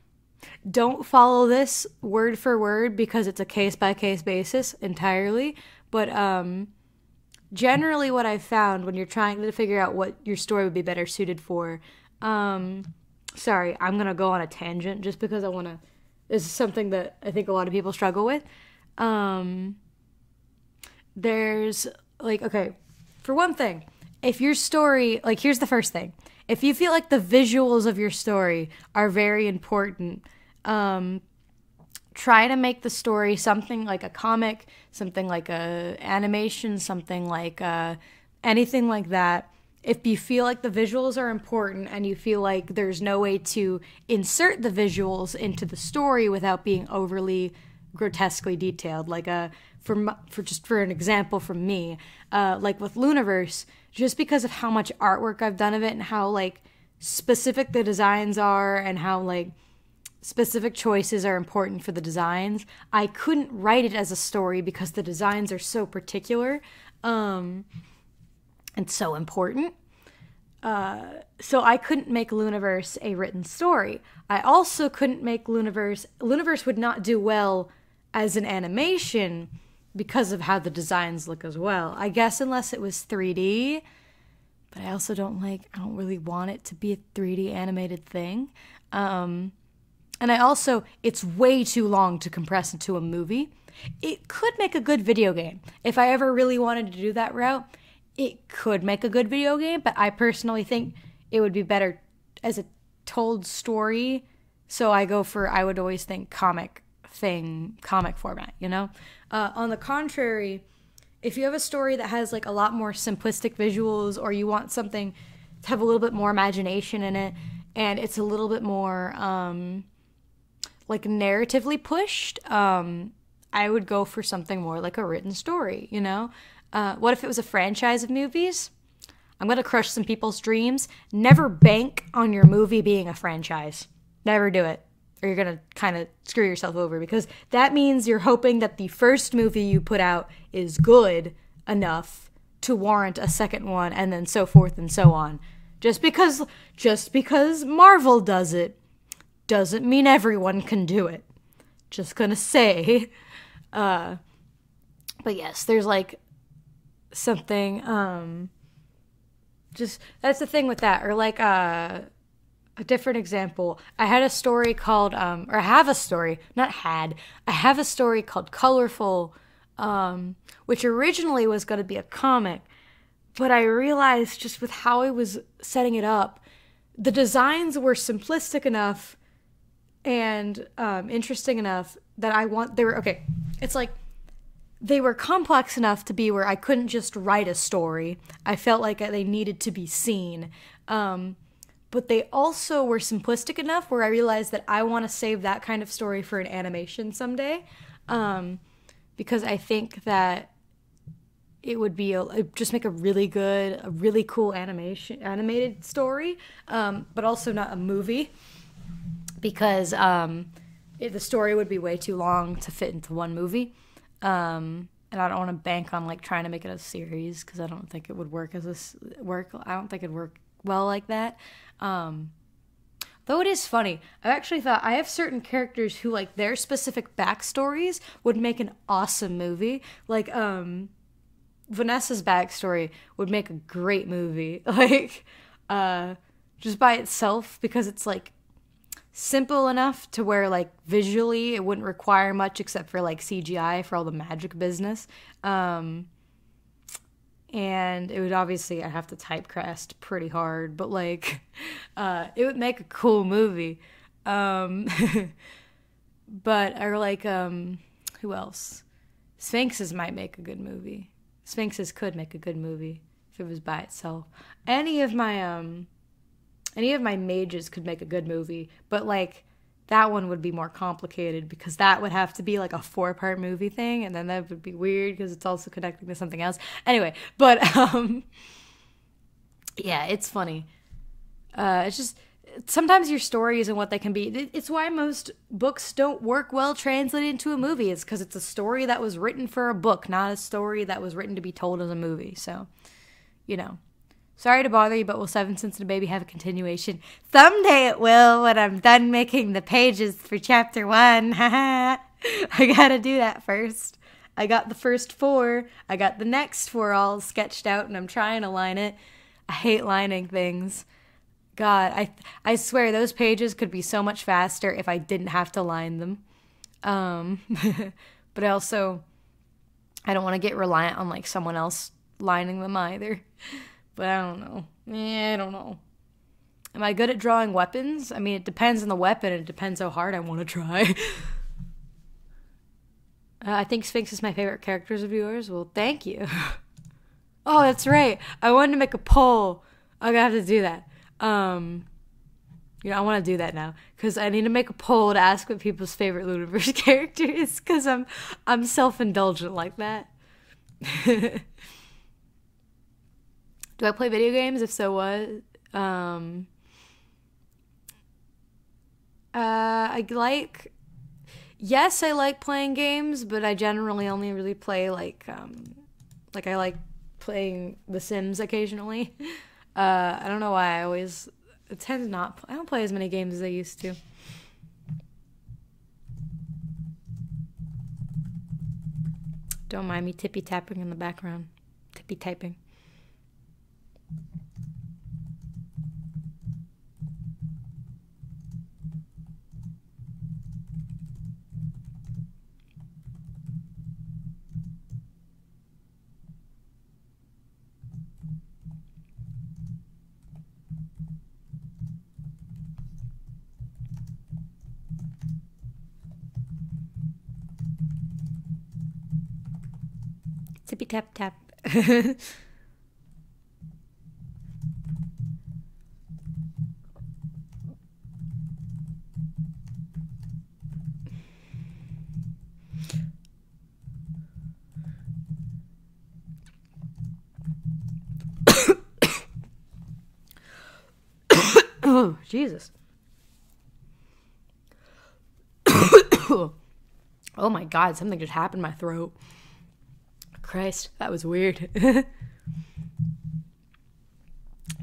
follow this word for word because it's a case-by-case basis entirely. But generally what I've found when you're trying to figure out what your story would be better suited for... sorry, I'm going to go on a tangent just because this is something that I think a lot of people struggle with. There's, like, okay, for one thing, if your story, like, here's the first thing. If you feel like the visuals of your story are very important, try to make the story something like a comic, something like a animation, something like anything like that. If you feel like the visuals are important and you feel like there's no way to insert the visuals into the story without being overly grotesquely detailed, like for an example from me, like with Luniverse, just because of how much artwork I've done of it and how, like, specific the designs are and how, like, specific choices are important for the designs, I couldn't write it as a story because the designs are so particular. And so important. So I couldn't make Luniverse a written story. I also couldn't make Luniverse... Luniverse would not do well as an animation because of how the designs look as well. I guess unless it was 3D. But I also don't really want it to be a 3D animated thing. And it's way too long to compress into a movie. It could make a good video game. If I ever really wanted to do that route... It could make a good video game, but I personally think it would be better as a told story. So I would always think comic format, you know? On the contrary, if you have a story that has like a lot more simplistic visuals, or you want something to have a little bit more imagination in it, and it's a little bit more like narratively pushed, I would go for something more like a written story, you know? What if it was a franchise of movies? I'm going to crush some people's dreams. Never bank on your movie being a franchise. Never do it. Or you're going to kind of screw yourself over, because that means you're hoping that the first movie you put out is good enough to warrant a second one, and then so forth and so on. Just because Marvel does it doesn't mean everyone can do it. Just gonna say. But yes, there's like something, just, that's the thing with that. Or like, a different example. I had a story called, or I have a story, I have a story called Colorful, which originally was going to be a comic, but I realized just with how I was setting it up, the designs were simplistic enough and interesting enough that it's like, they were complex enough to be where I couldn't just write a story. I felt like they needed to be seen. But they also were simplistic enough where I realized that I want to save that kind of story for an animation someday. Because I think that it would be just make a really cool animated story, but also not a movie, because the story would be way too long to fit into one movie. And I don't want to bank on like trying to make it a series, because I don't think it would work I don't think it'd work well like that. Though it is funny, I actually thought I have certain characters who, like, their specific backstories would make an awesome movie. Like, Vanessa's backstory would make a great movie. Like, just by itself, because it's like simple enough to where, like, visually it wouldn't require much except for like CGI for all the magic business. And it would obviously, I have to typecast pretty hard, but like, it would make a cool movie. But, or like, who else? Sphinxes might make a good movie. Sphinxes could make a good movie if it was by itself. Any of my mages could make a good movie, but like, that one would be more complicated, because that would have to be like a 4-part movie thing, and then that would be weird because it's also connecting to something else. Anyway, but yeah, it's funny. It's just sometimes your stories and what they can be. It's why most books don't work well translated into a movie. It's because it's a story that was written for a book, not a story that was written to be told as a movie. So, you know. Sorry to bother you, but will Seven Cents and a Baby have a continuation? Someday it will, when I'm done making the pages for chapter 1. I gotta do that first. I got the first 4. I got the next 4 all sketched out, and I'm trying to line it. I hate lining things. God, I swear those pages could be so much faster if I didn't have to line them. But I don't want to get reliant on like someone else lining them either. But I don't know. I don't know. Am I good at drawing weapons? I mean, it depends on the weapon, and it depends how hard I want to try. I think Sphinx is my favorite characters of yours. Well, thank you. Oh, that's right. I wanted to make a poll. I'm gonna have to do that. I want to do that now, because I need to make a poll to ask what people's favorite Looniverse character is, because I'm self-indulgent like that. Do I play video games? If so, what? Yes, I like playing games, but I generally only really play I like playing The Sims occasionally. I don't know why I don't play as many games as I used to. Don't mind me tippy tapping in the background. Tippy typing. Tippy tap tap. Oh, Jesus. Oh my God, something just happened in my throat. Christ, that was weird.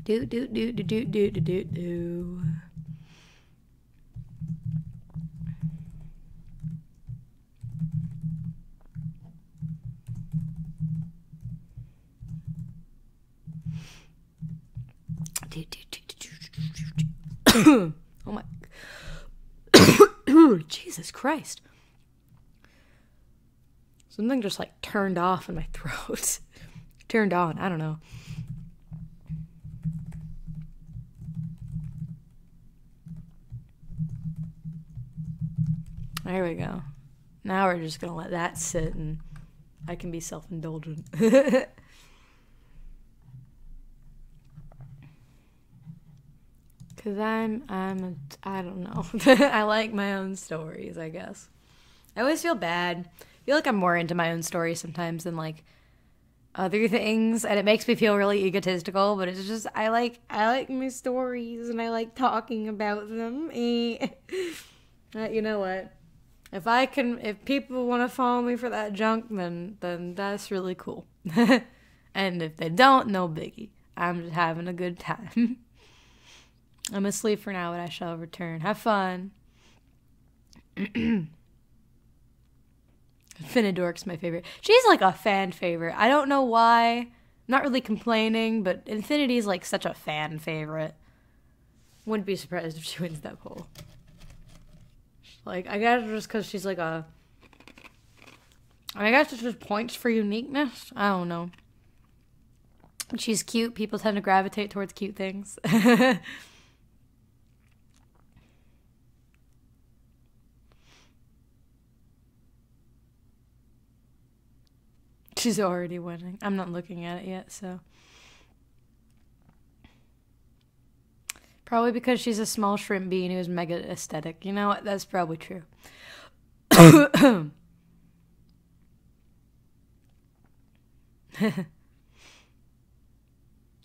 do, do, do, do, do, do, do, do. Oh my. Jesus Christ. Something just like turned off in my throat. Turned on, I don't know. There we go. Now we're just gonna let that sit and I can be self-indulgent. Cause I don't know. I like my own stories, I guess. I always feel bad. I feel like I'm more into my own stories sometimes than like other things, and it makes me feel really egotistical, but it's just I like my stories and I like talking about them. You know what? If people want to follow me for that junk, then that's really cool. And if they don't, no biggie. I'm just having a good time. I'm asleep for now, but I shall return. Have fun. Finidork's my favorite. She's like a fan favorite. I don't know why. I'm not really complaining, but Infinity's like such a fan favorite. Wouldn't be surprised if she wins that poll. Like, I guess just because she's like a... I guess it's just points for uniqueness. I don't know. She's cute. People tend to gravitate towards cute things. She's already winning. I'm not looking at it yet, so. Probably because she's a small shrimp bean who's mega aesthetic. You know what? That's probably true. I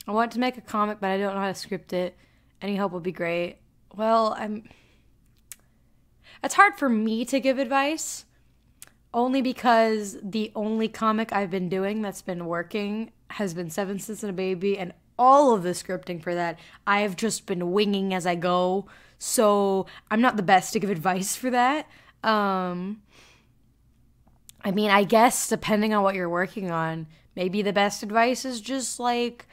want to make a comic, but I don't know how to script it. Any help would be great. Well, it's hard for me to give advice. Only because the only comic I've been doing that's been working has been 7 Cents and a Baby, and all of the scripting for that I've just been winging as I go. So I'm not the best to give advice for that. I mean, I guess depending on what you're working on, maybe the best advice is just like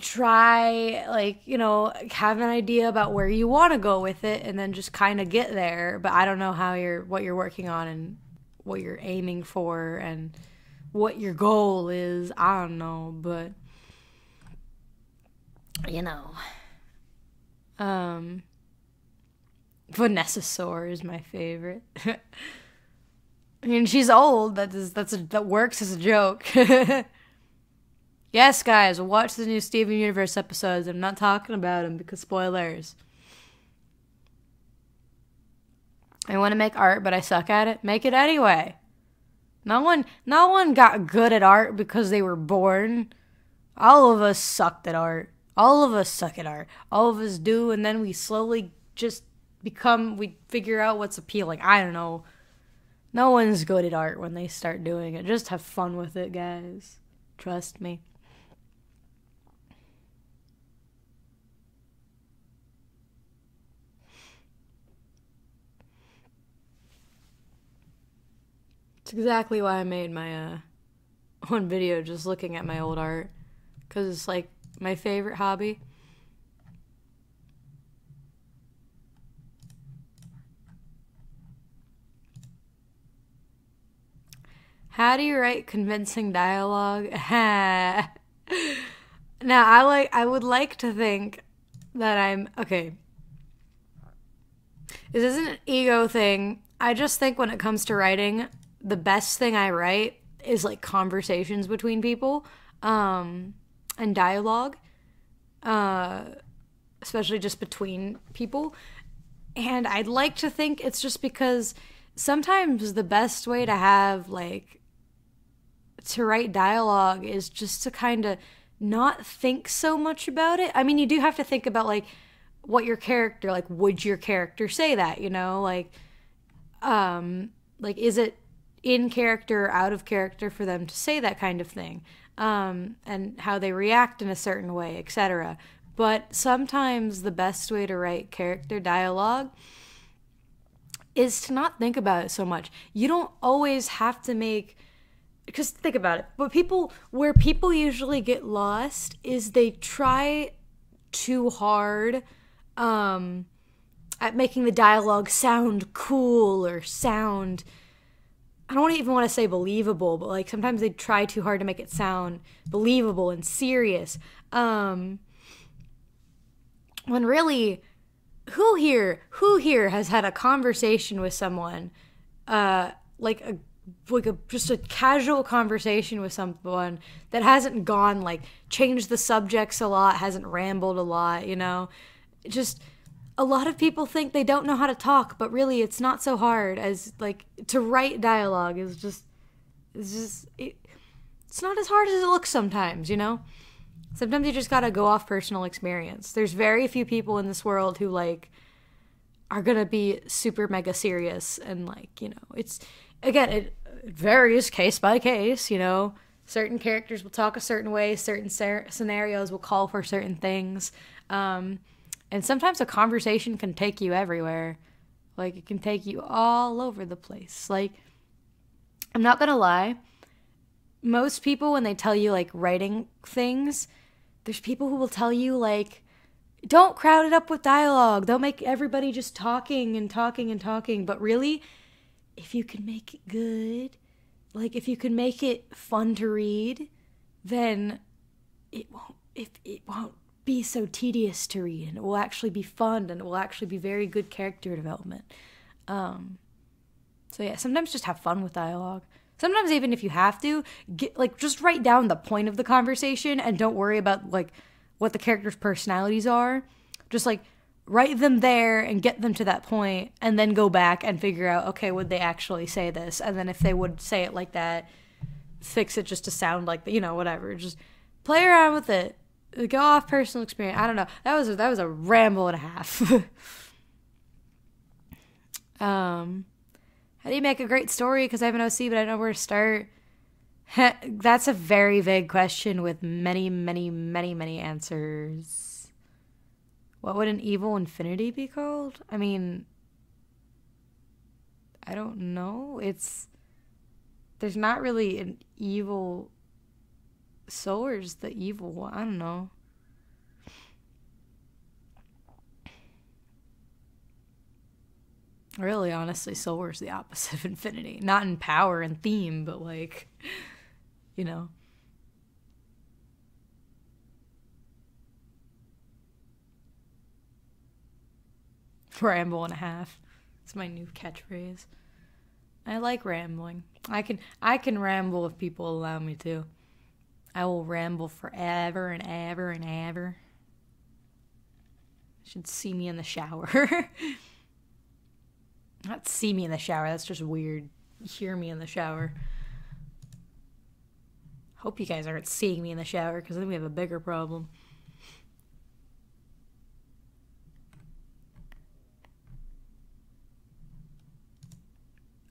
try, like, you know, have an idea about where you want to go with it and then just kind of get there. But I don't know what you're working on and what you're aiming for and what your goal is. I don't know, but you know, Vanessa Soar is my favorite. I mean, she's old. That works as a joke. Yes, guys, watch the new Steven Universe episodes. I'm not talking about them because spoilers. I want to make art, but I suck at it. Make it anyway. No one got good at art because they were born. All of us sucked at art. All of us suck at art. All of us do, and then we slowly just we figure out what's appealing. I don't know. No one's good at art when they start doing it. Just have fun with it, guys. Trust me. It's exactly why I made my one video just looking at my old art, because it's like my favorite hobby. How do you write convincing dialogue? Now I would like to think that I'm okay. This isn't an ego thing. I just think when it comes to writing, the best thing I write is like conversations between people, and dialogue, especially just between people. And I'd like to think it's just because sometimes the best way to have like to write dialogue is just to kind of not think so much about it. I mean, you do have to think about like what your character, like, would your character say that, you know, like is it in character or out of character for them to say that kind of thing, and how they react in a certain way, etc. But sometimes the best way to write character dialogue is to not think about it so much. You don't always have to make, because think about it, but where people usually get lost is they try too hard at making the dialogue sound cool or sound, I don't even want to say believable, but like sometimes they try too hard to make it sound believable and serious. When really, who here has had a conversation with someone, just a casual conversation with someone that hasn't gone like changed the subjects a lot, hasn't rambled a lot, you know? Just a lot of people think they don't know how to talk, but really it's not so hard as like to write dialogue it's not as hard as it looks sometimes, you know? Sometimes you just gotta go off personal experience. There's very few people in this world who like are gonna be super mega serious, and like, you know, it's, again, it varies case by case, you know? Certain characters will talk a certain way, certain scenarios will call for certain things. And sometimes a conversation can take you everywhere. Like, it can take you all over the place. Like, I'm not gonna lie. Most people, when they tell you, like, writing things, there's people who will tell you, like, don't crowd it up with dialogue. Don't make everybody just talking and talking and talking. But really, if you can make it good, like, if you can make it fun to read, then it won't be so tedious to read, and it will actually be fun, and it will actually be very good character development. So yeah, sometimes just have fun with dialogue. Sometimes even if you have to, just write down the point of the conversation and don't worry about like what the characters' personalities are. Just like write them there and get them to that point, and then go back and figure out, okay, would they actually say this? And then if they would say it like that, fix it just to sound like, you know, whatever. Just play around with it. Go off personal experience. I don't know. That was a ramble and a half. How do you make a great story? Because I have an OC, but I don't know where to start. That's a very vague question with many, many, many, many answers. What would an evil infinity be called? I mean, I don't know. There's not really an evil Solar's the evil one. I don't know. Really, honestly, Solar's the opposite of infinity. Not in power and theme, but like, you know. Ramble and a half. It's my new catchphrase. I like rambling. I can ramble if people allow me to. I will ramble forever and ever and ever. You should see me in the shower. Not see me in the shower, that's just weird. Hear me in the shower. Hope you guys aren't seeing me in the shower, because then we have a bigger problem.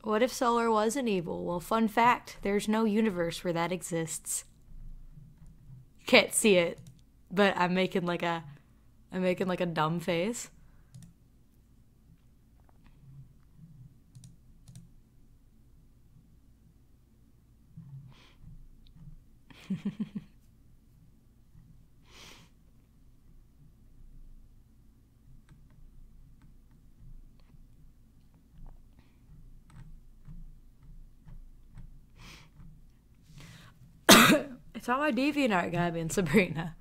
What if Solar wasn't evil? Well, fun fact, there's no universe where that exists. Can't see it, but I'm making like a dumb face. It's all my DeviantArt, Gabby and Sabrina.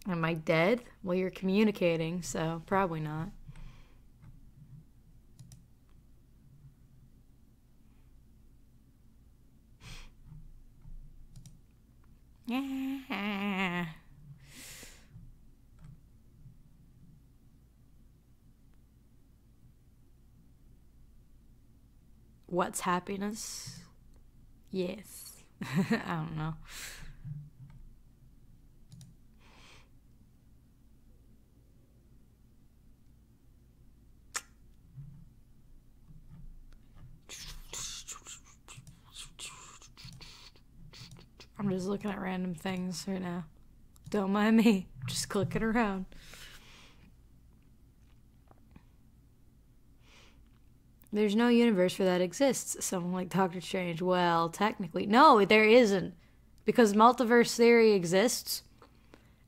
Am I dead? Well, you're communicating, so probably not. Yeah. What's happiness? Yes. I don't know. I'm just looking at random things right now. Don't mind me. Just clicking around. There's no universe where that exists. Someone like Doctor Strange. Well, technically. No, there isn't. Because multiverse theory exists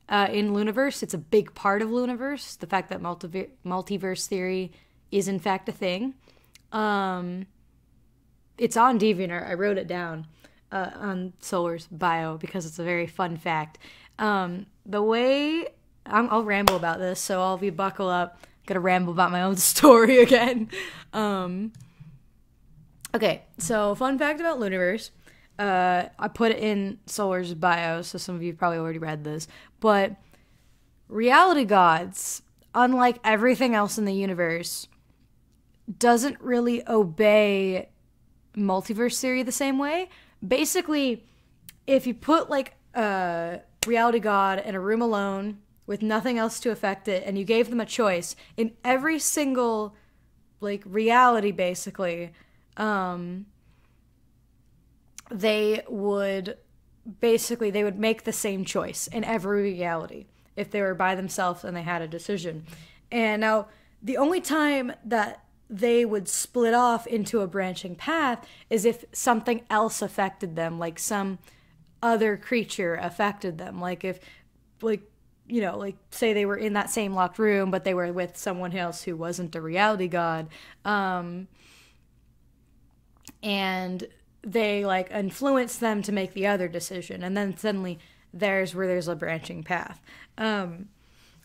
in Luniverse. It's a big part of Luniverse. The fact that multiverse theory is in fact a thing. It's on DeviantArt. I wrote it down on Solar's bio because it's a very fun fact. The way... I'll ramble about this, so all of you buckle up. Gonna ramble about my own story again. Okay, so fun fact about Luniverse. I put it in Solar's bio, so some of you probably already read this. But reality gods, unlike everything else in the universe, doesn't really obey multiverse theory the same way. Basically, if you put like a reality god in a room alone with nothing else to affect it, and you gave them a choice in every single like reality, basically, they would make the same choice in every reality if they were by themselves and they had a decision. And now the only time that they would split off into a branching path is if something else affected them, like some other creature affected them. Like if, like, you know, like say they were in that same locked room, but they were with someone else who wasn't a reality god. And they like influence them to make the other decision. And then suddenly there's a branching path.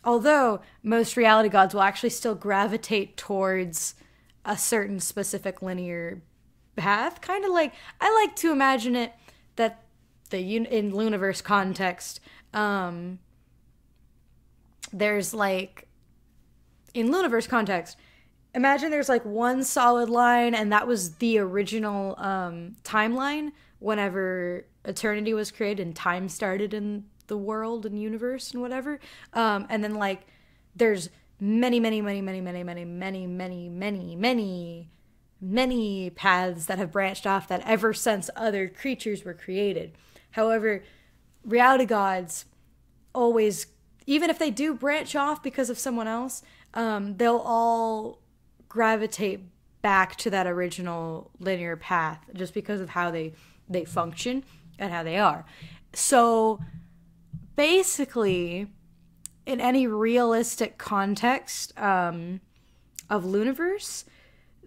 Although most reality gods will actually still gravitate towards a certain specific linear path. Kind of like, I like to imagine it that in Luniverse context, there's like, in Luniverse context, imagine there's like one solid line, and that was the original timeline whenever eternity was created and time started in the world and universe and whatever. And then like there's many paths that have branched off that ever since other creatures were created. However, reality gods always, even if they do branch off because of someone else, they'll all gravitate back to that original linear path just because of how they function and how they are. So basically, in any realistic context of Luniverse,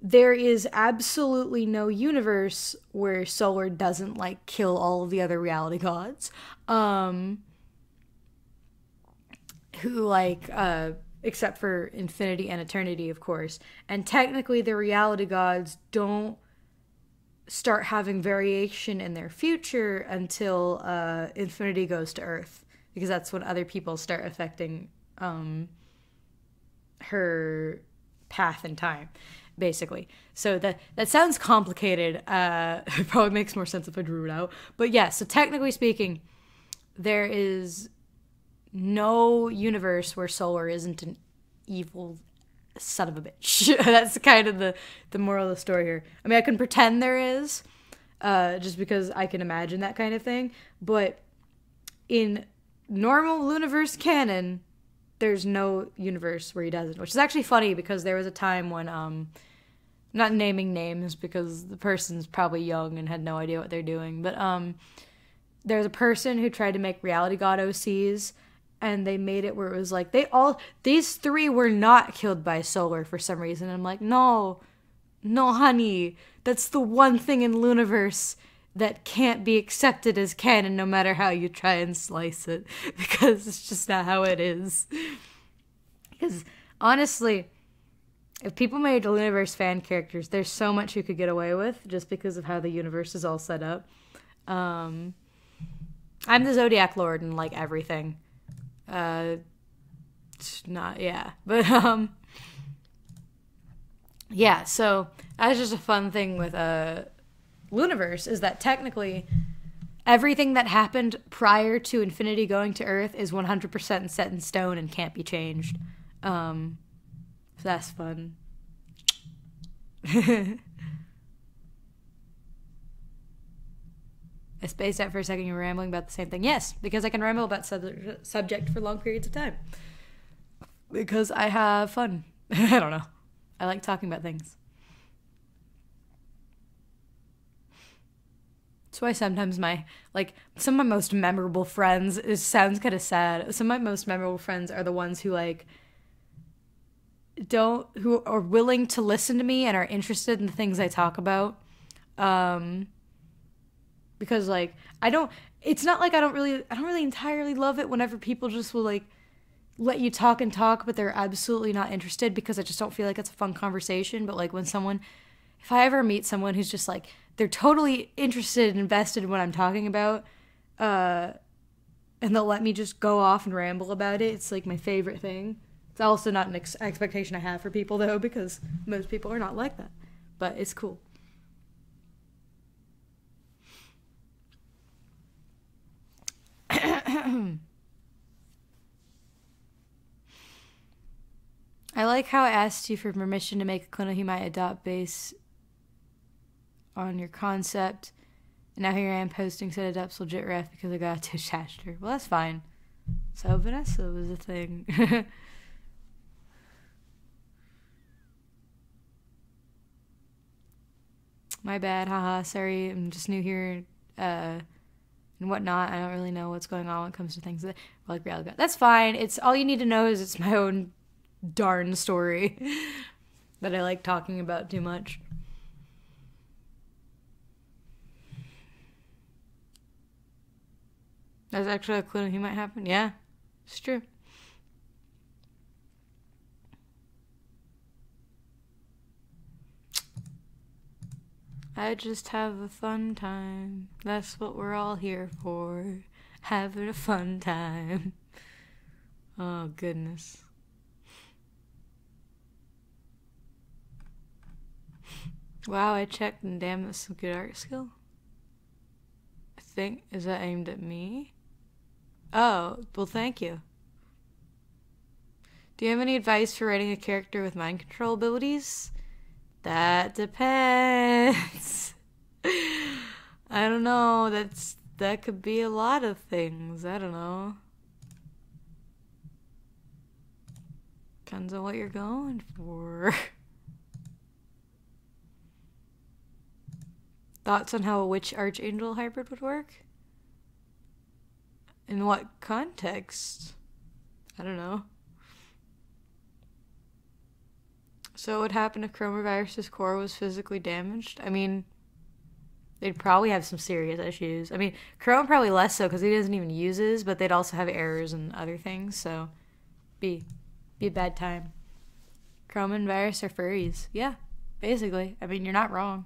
there is absolutely no universe where Solar doesn't like kill all of the other reality gods, who like except for infinity and eternity, of course. And technically the reality gods don't start having variation in their future until infinity goes to Earth, because that's when other people start affecting her path in time, basically. So that sounds complicated. It probably makes more sense if I drew it out. But yeah, so technically speaking, there is no universe where Solar isn't an evil son of a bitch. That's kind of the moral of the story here. I mean, I can pretend there is, just because I can imagine that kind of thing. But in normal Luniverse canon, there's no universe where he doesn't. Which is actually funny, because there was a time when, not naming names because the person's probably young and had no idea what they're doing, but there's a person who tried to make reality god OCs, and they made it where it was like these three were not killed by Solar for some reason. And I'm like, no honey, that's the one thing in Luniverse that can't be accepted as canon no matter how you try and slice it, because it's just not how it is. Because honestly, if people made universe fan characters, there's so much you could get away with just because of how the universe is all set up. I'm the Zodiac Lord and like everything. It's not, yeah. But, yeah, so that's just a fun thing with Luniverse, is that technically everything that happened prior to Infinity going to Earth is 100% set in stone and can't be changed. So that's fun. I spaced out for a second. You were rambling about the same thing. Yes, because I can ramble about subject for long periods of time. Because I have fun. I don't know. I like talking about things. That's why sometimes some of my most memorable friends, it sounds kind of sad, some of my most memorable friends are the ones who who are willing to listen to me and are interested in the things I talk about. Because it's not like I don't really entirely love it whenever people just will let you talk and talk, but they're absolutely not interested, because I just don't feel like it's a fun conversation. But if I ever meet someone who's just they're totally interested and invested in what I'm talking about, and they'll let me just go off and ramble about it, it's my favorite thing. It's also not an expectation I have for people, though, because most people are not like that. But it's cool. I like how I asked you for permission to make a clone he might adopt based on your concept. And now here I am posting said adopts legit ref because I got a disaster. Well, that's fine. So Vanessa was a thing. My bad, haha, sorry, I'm just new here, and whatnot. I don't really know what's going on when it comes to things that, reality. That's fine. It's all you need to know is it's my own darn story that I like talking about too much. That's actually a clue he might happen. Yeah, it's true. I just have a fun time. That's what we're all here for. Having a fun time. Oh, goodness. Wow, I checked, and damn, that's some good art skill. I think, is that aimed at me? Oh, well, thank you. Do you have any advice for writing a character with mind control abilities? That depends. I don't know. That could be a lot of things. I don't know. Depends on what you're going for. Thoughts on how a witch archangel hybrid would work? In what context? I don't know. So what would happen if Chromavirus's core was physically damaged? I mean, they'd probably have some serious issues. I mean, Chrome probably less so because he doesn't even use his, but they'd also have errors and other things, so be a bad time. Chrome and Virus are furries. Yeah, basically. I mean, you're not wrong.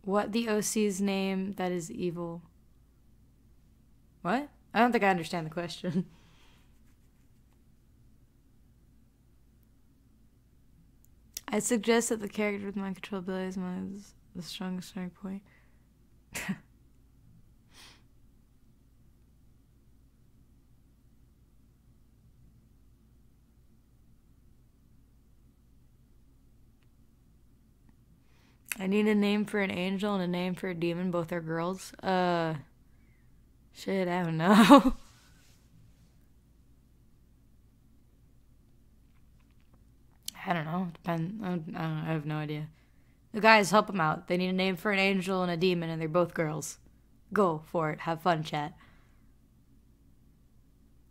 What the OC's name that is evil? What? I don't think I understand the question. I suggest that the character with mind control abilities is the strongest starting point. I need a name for an angel and a name for a demon. Both are girls. Shit, I don't know. I don't know. Depends. I don't know. I have no idea. The guys, help them out. They need a name for an angel and a demon, and they're both girls. Go for it. Have fun, chat.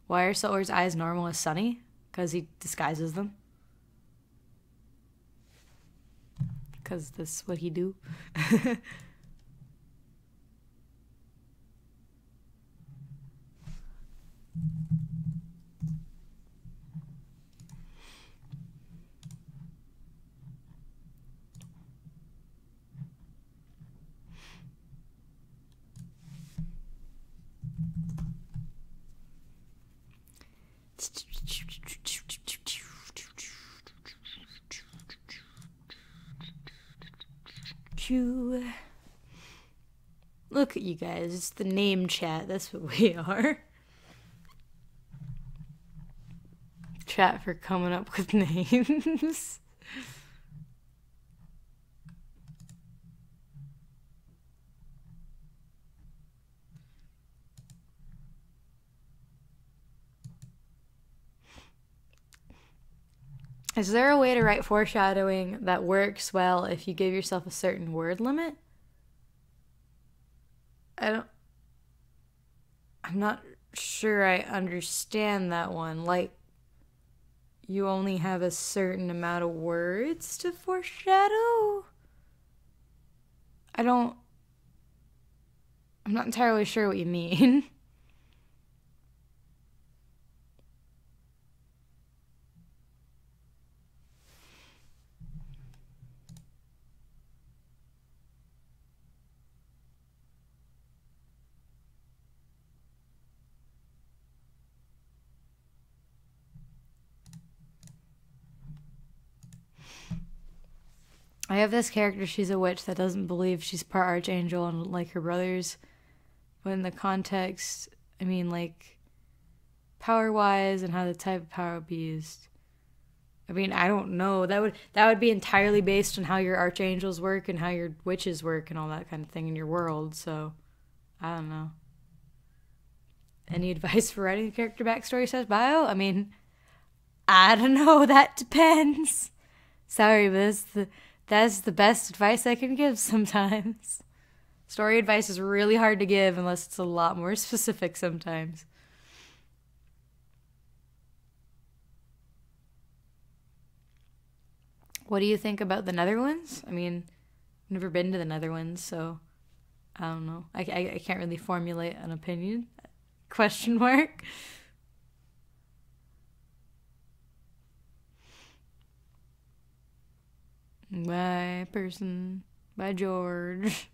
Why are Solar's eyes normal as Sunny? Because he disguises them. because this is what he do. Look at you guys. It's the name chat. That's what we are. Chat for coming up with names. Is there a way to write foreshadowing that works well if you give yourself a certain word limit? I'm not sure I understand that one. Like, you only have a certain amount of words to foreshadow? I'm not entirely sure what you mean. I have this character, she's a witch that doesn't believe she's part archangel and like her brothers. But in the context, I mean, like, power-wise and how the type of power would be used. I mean, I don't know. That would be entirely based on how your archangels work and how your witches work and all that kind of thing in your world. So, I don't know. Any advice for writing a character backstory says bio? I mean, I don't know. That depends. Sorry, but that's the best advice I can give sometimes. Story advice is really hard to give unless it's a lot more specific sometimes. What do you think about the Netherlands? I mean, I've never been to the Netherlands, so I don't know. I can't really formulate an opinion. Question mark. Bye, person. Bye, George.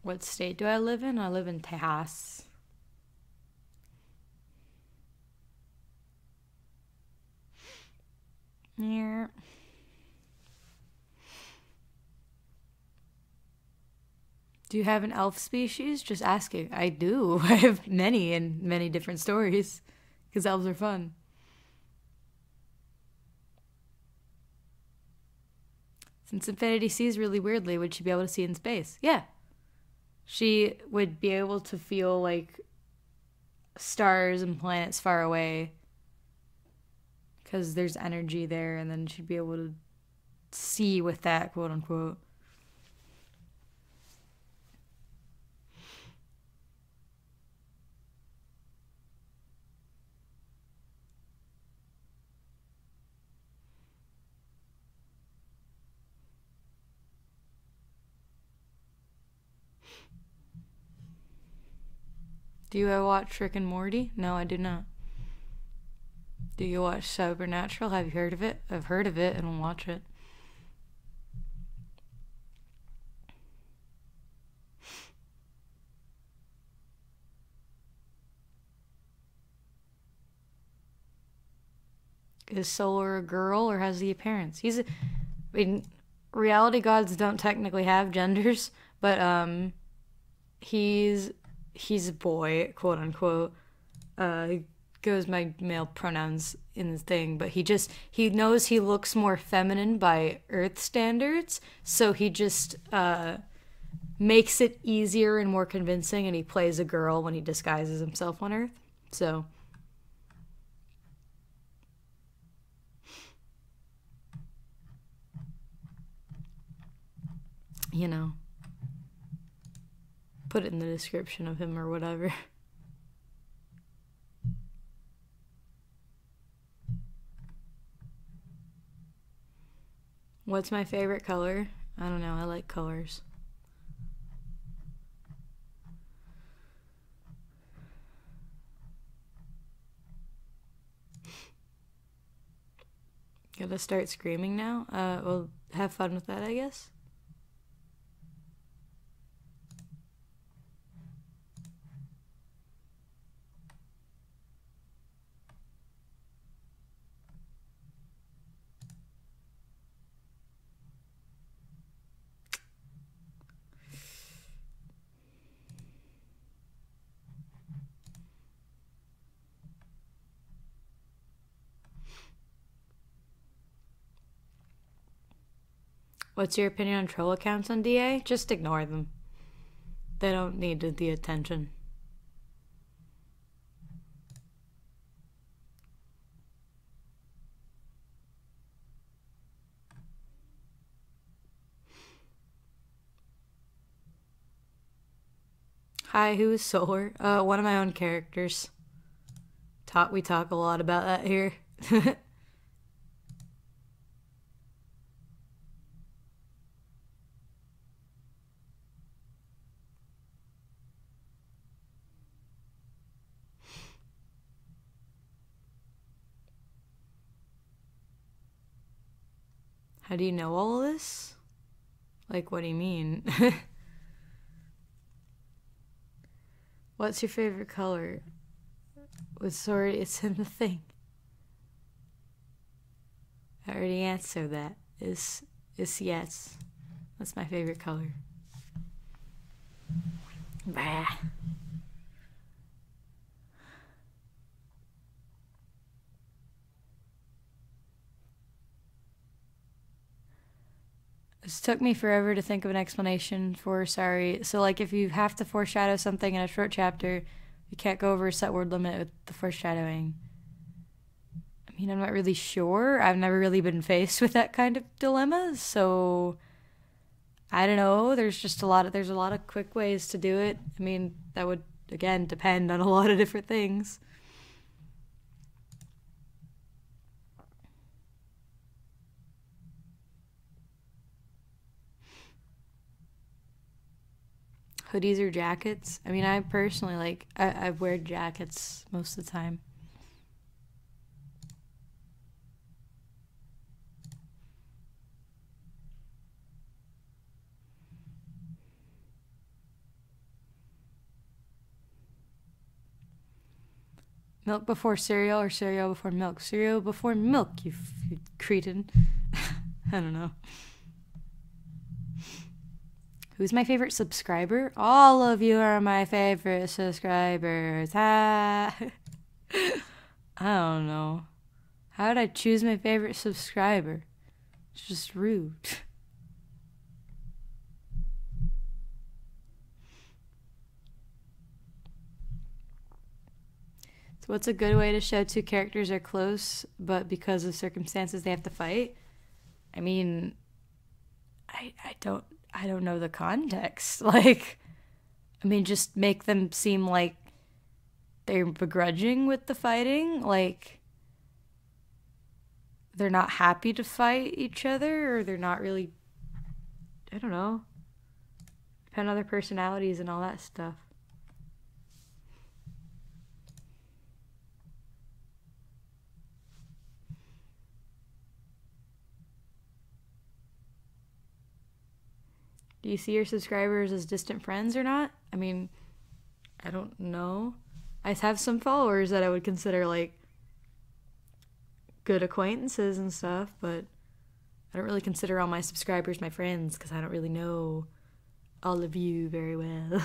What state do I live in? I live in Tejas. Yeah. Do you have an elf species? Just asking. I do. I have many in many different stories. Because elves are fun. Since Infinity sees really weirdly, would she be able to see in space? Yeah. She would be able to feel like stars and planets far away. Because there's energy there, and then she'd be able to see with that, quote unquote. Do you watch Rick and Morty? No, I do not. Do you watch Supernatural? Have you heard of it? I've heard of it and will watch it. Is Solar a girl or has the appearance? I mean, reality gods don't technically have genders, but he's a boy, quote unquote. He goes by male pronouns in the thing, but he knows he looks more feminine by Earth standards, so he just makes it easier and more convincing, and he plays a girl when he disguises himself on Earth. So you know, put it in the description of him or whatever. What's my favorite color? I don't know. I like colors. Gotta start screaming now? Well, have fun with that, I guess. What's your opinion on troll accounts on DA? Just ignore them. They don't need the attention. Hi, who is Solar? One of my own characters. We talk a lot about that here. How do you know all of this? Like, what do you mean? What's your favorite color? Sorry, it's in the thing. I already answered that. Is yes. That's my favorite color. Bah. This took me forever to think of an explanation for sorry. So, like, if you have to foreshadow something in a short chapter, you can't go over a set word limit with the foreshadowing. I mean, I'm not really sure. I've never really been faced with that kind of dilemma, so I don't know. There's a lot of quick ways to do it. I mean, that would again depend on a lot of different things. Hoodies or jackets? I mean, I personally like, I wear jackets most of the time. Milk before cereal or cereal before milk? Cereal before milk, you cretin. I don't know. Who's my favorite subscriber? All of you are my favorite subscribers. I don't know. How did I choose my favorite subscriber? It's just rude. So what's a good way to show two characters are close, but because of circumstances they have to fight? I mean, I don't know the context. Like, I mean, just make them seem like they're begrudging with the fighting. Like, they're not happy to fight each other, or they're not really, I don't know. Depend on their personalities and all that stuff. Do you see your subscribers as distant friends or not? I mean, I don't know. I have some followers that I would consider like good acquaintances and stuff, but I don't really consider all my subscribers my friends because I don't really know all of you very well.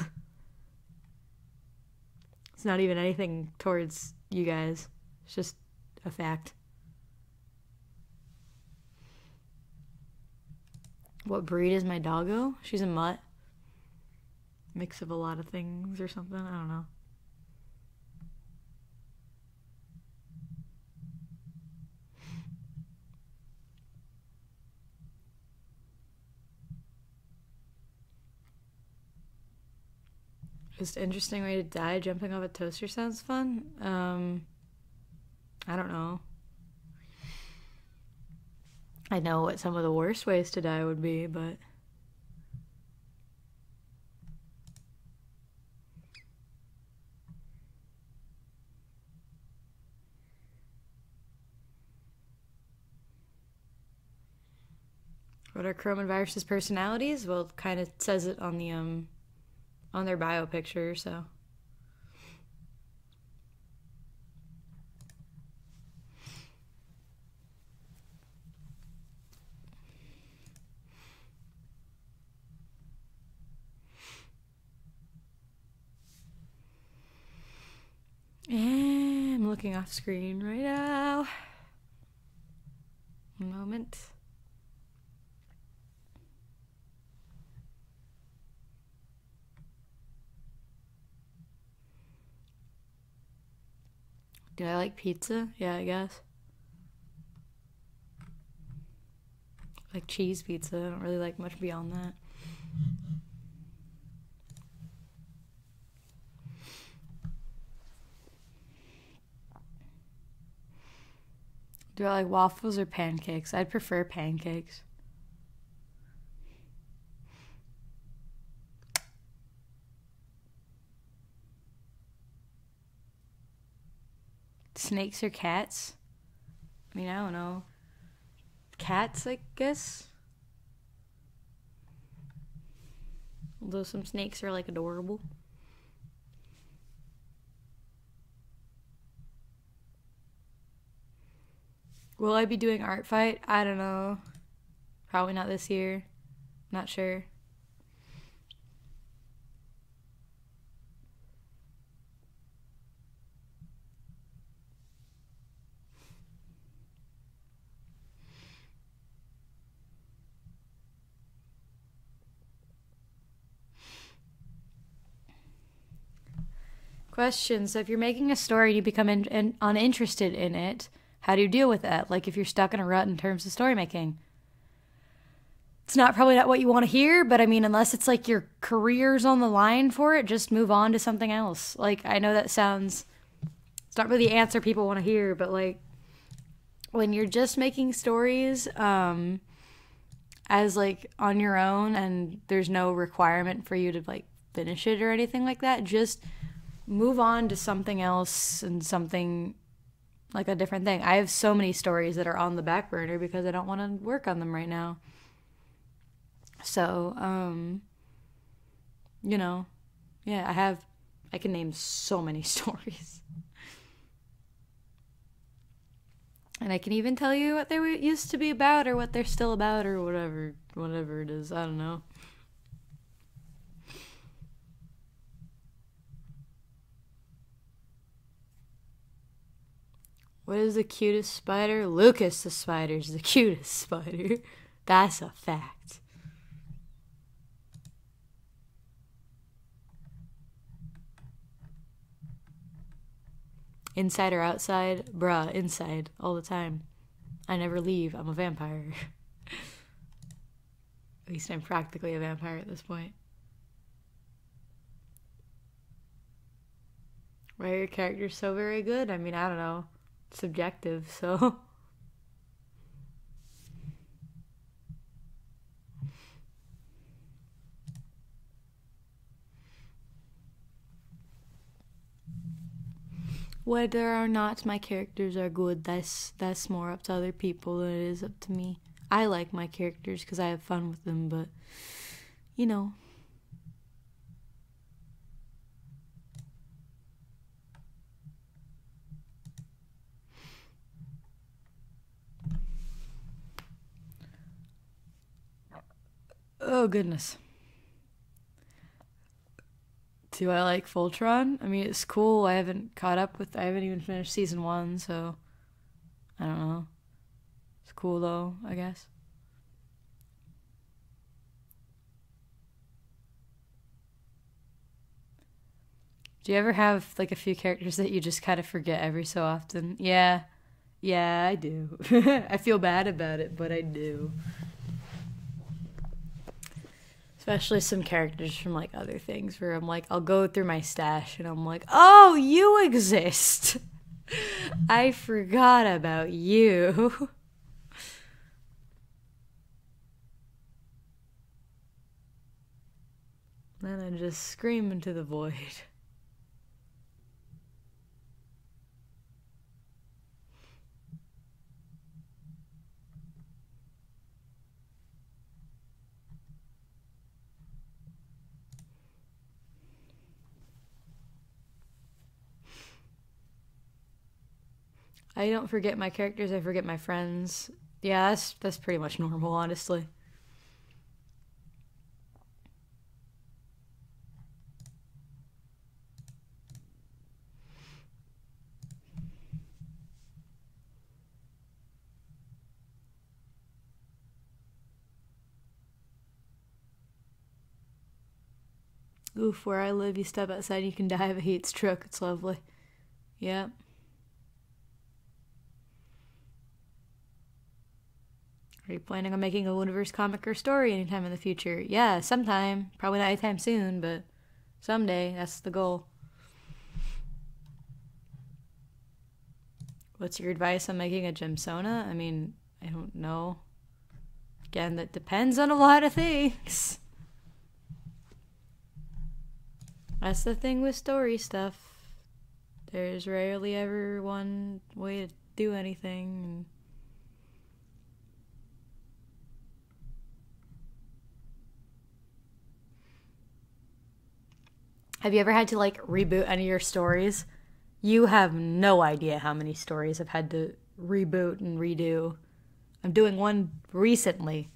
It's not even anything towards you guys. It's just a fact. What breed is my doggo? She's a mutt. Mix of a lot of things or something. I don't know. Just interesting way to die. Jumping off a toaster sounds fun. I don't know. I know what some of the worst ways to die would be, but... What are coronavirus's personalities? Well, it kind of says it on the on their bio picture, so. And I'm looking off screen right now. One moment. Do I like pizza? Yeah, I guess. I like cheese pizza. I don't really like much beyond that. Do I like waffles or pancakes? I'd prefer pancakes. Snakes or cats? I mean, I don't know. Cats, I guess. Although some snakes are like adorable. Will I be doing art fight? I don't know. Probably not this year. Not sure. Question. So if you're making a story and you become uninterested in it, how do you deal with that? Like if you're stuck in a rut in terms of story making. It's probably not what you want to hear, but I mean, unless it's like your career's on the line for it, just move on to something else. Like, I know that it's not really the answer people want to hear, but like, when you're just making stories, as like on your own and there's no requirement for you to like finish it or anything like that, just move on to something else and something like a different thing. I have so many stories that are on the back burner because I don't want to work on them right now. So, you know, yeah, I can name so many stories. And I can even tell you what they used to be about or what they're still about or whatever it is. I don't know. What is the cutest spider? Lucas the spider's the cutest spider. That's a fact. Inside or outside? Bruh, inside. All the time. I never leave. I'm a vampire. At least I'm practically a vampire at this point. Why are your characters so very good? I mean, I don't know. It's subjective, so... Whether or not my characters are good, that's more up to other people than it is up to me. I like my characters because I have fun with them, but, you know. Oh, goodness. Do I like Voltron? I mean, it's cool. I haven't even finished season 1, so I don't know. It's cool though, I guess. Do you ever have like a few characters that you just kind of forget every so often? Yeah, I do. I feel bad about it, but I do. Especially some characters from like other things where I'm like, I'll go through my stash and I'm like, oh, you exist. I forgot about you. Then I just scream into the void. I don't forget my characters, I forget my friends. Yeah, that's pretty much normal, honestly. Oof, where I live, you step outside and you can die of a heat stroke. It's lovely. Yep. Are you planning on making a universe comic or story anytime in the future? Yeah, sometime. Probably not anytime soon, but someday. That's the goal. What's your advice on making a gemsona? I mean, I don't know. Again, that depends on a lot of things. That's the thing with story stuff. There's rarely ever one way to do anything. Have you ever had to like reboot any of your stories? You have no idea how many stories I've had to reboot and redo. I'm doing one recently.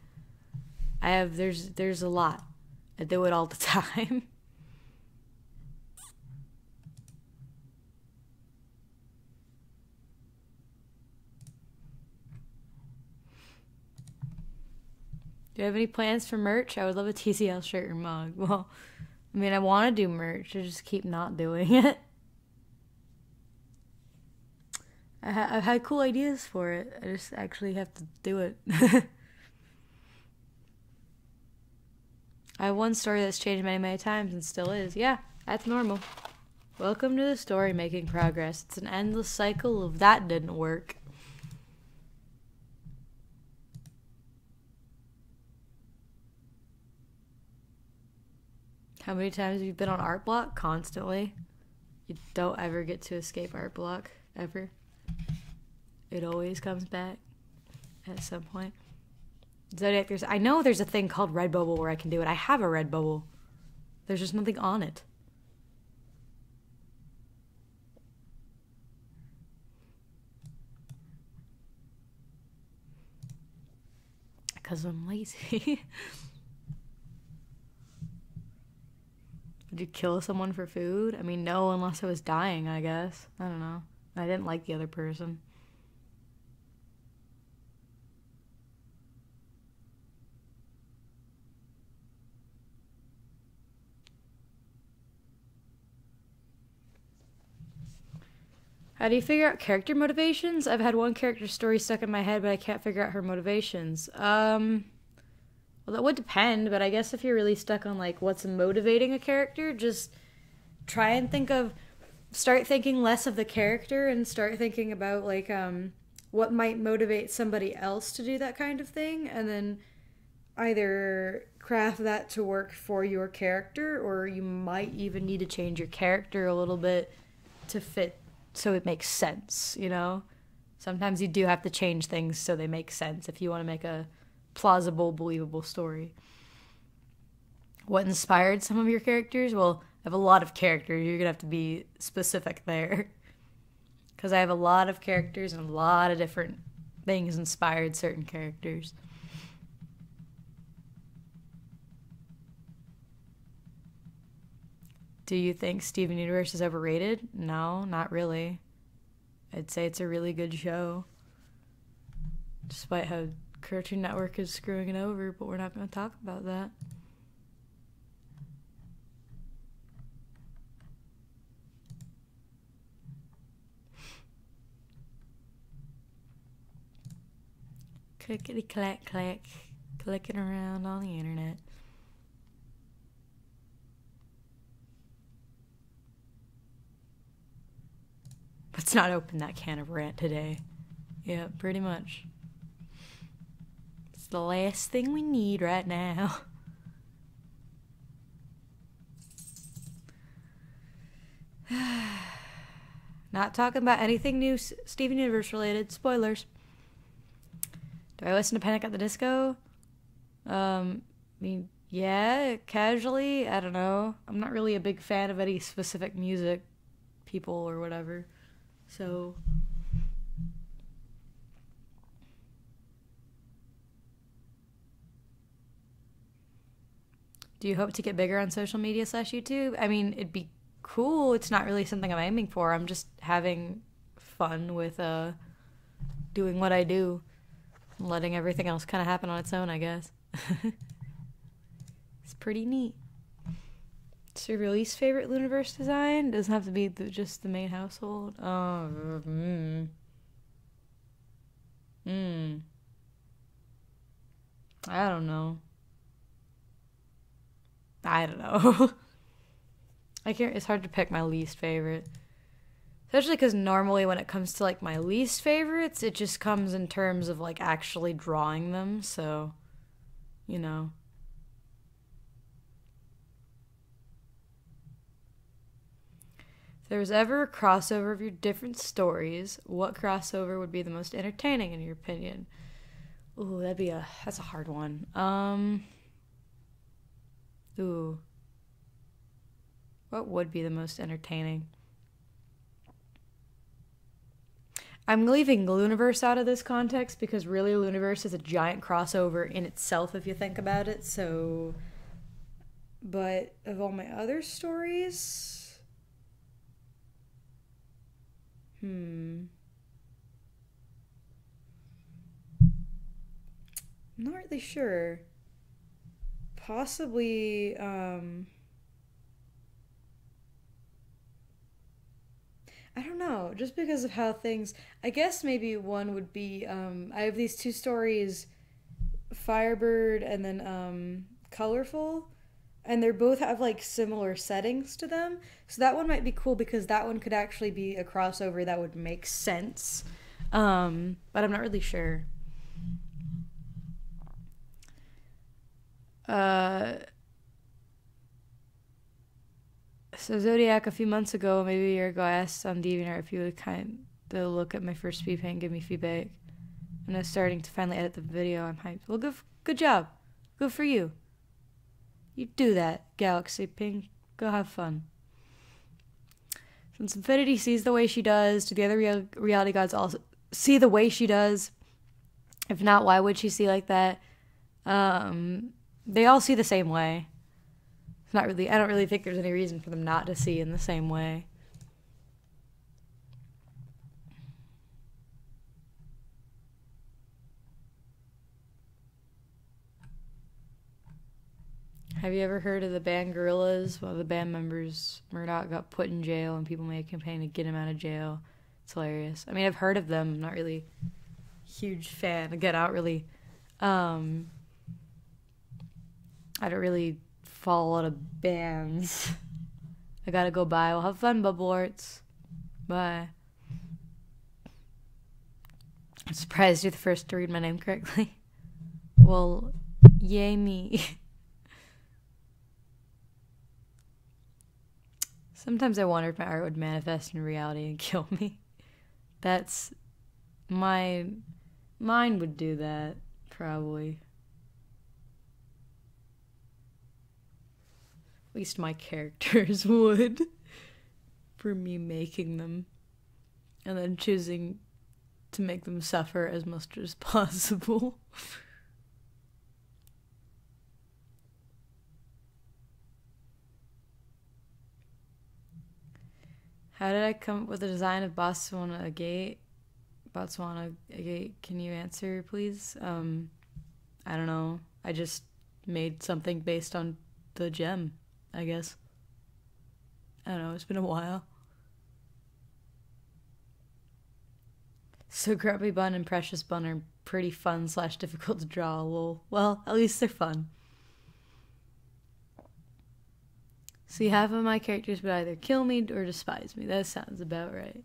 There's a lot. I do it all the time. Do you have any plans for merch? I would love a TCL shirt or mug. Well, I mean, I want to do merch. I just keep not doing it. I've had cool ideas for it. I just actually have to do it. I have one story that's changed many, many times and still is. Yeah, that's normal. Welcome to the story making progress. It's an endless cycle of that didn't work. How many times have you been on art block? Constantly. You don't ever get to escape art block. Ever. It always comes back at some point. Zodiac, I know there's a thing called Redbubble where I can do it. I have a Redbubble. There's just nothing on it. Because I'm lazy. Did you kill someone for food? I mean, no, unless I was dying, I guess. I don't know. I didn't like the other person. How do you figure out character motivations? I've had one character story stuck in my head, but I can't figure out her motivations. Well, that would depend, but I guess if you're really stuck on, like, what's motivating a character, just try and start thinking less of the character and start thinking about, like, what might motivate somebody else to do that kind of thing, and then either craft that to work for your character, or you might even need to change your character a little bit to fit so it makes sense, you know? Sometimes you do have to change things so they make sense if you want to make a plausible, believable story. What inspired some of your characters? Well, I have a lot of characters. You're going to have to be specific there. Because I have a lot of characters and a lot of different things inspired certain characters. Do you think Steven Universe is overrated? No, not really. I'd say it's a really good show. Despite how Cartoon Network is screwing it over, but we're not going to talk about that. Clickety clack clack, clicking around on the internet. Let's not open that can of rant today. Yeah, pretty much. It's the last thing we need right now. Not talking about anything new Steven Universe related. Spoilers. Do I listen to Panic at the Disco? I mean, yeah, casually. I don't know. I'm not really a big fan of any specific music people or whatever. So... Do you hope to get bigger on social media / YouTube? I mean, it'd be cool. It's not really something I'm aiming for. I'm just having fun with doing what I do. Letting everything else kind of happen on its own, I guess. It's pretty neat. What's your least favorite Luniverse design? Doesn't have to be just the main household. I don't know. I can't. It's hard to pick my least favorite. Especially because normally when it comes to, like, my least favorites, it just comes in terms of, like, actually drawing them. So, you know. If there was ever a crossover of your different stories, what crossover would be the most entertaining in your opinion? Ooh, that's a hard one. Ooh. What would be the most entertaining? I'm leaving Luniverse out of this context because really Luniverse is a giant crossover in itself if you think about it. So, but of all my other stories, I'm not really sure. Possibly, I don't know, just because of how things, I guess maybe one would be, I have these two stories, Firebird and then, Colorful, and they both have, like, similar settings to them, so that one might be cool because that one could actually be a crossover that would make sense, but I'm not really sure. So Zodiac a few months ago, maybe a year ago, I asked on DeviantArt if you would kind of look at my first speed paint and give me feedback. And I was starting to finally edit the video. I'm hyped. Well, good job. Good for you. You do that, Galaxy Pink. Go have fun. Since Infinity sees the way she does, do the other reality gods also see the way she does? If not, why would she see like that? They all see the same way. It's not really, I don't really think there's any reason for them not to see in the same way. Have you ever heard of the band Gorillaz? One of the band members, Murdoch, got put in jail and people made a campaign to get him out of jail. It's hilarious. I mean, I've heard of them. I'm not really a huge fan. Again, I don't really follow a lot of bands. I gotta go bye. Well, have fun, Bubble Arts. Bye. I'm surprised you're the first to read my name correctly. Well, yay me. Sometimes I wonder if my art would manifest in reality and kill me. That's... Mine would do that, probably. At least my characters would. For me making them. And then choosing to make them suffer as much as possible. How did I come up with the design of Botswana Gate? Can you answer, please? I don't know. I just made something based on the gem, I guess. I don't know. It's been a while. So Grumpy Bun and Precious Bun are pretty fun / difficult to draw. Well, at least they're fun. See, half of my characters would either kill me or despise me. That sounds about right.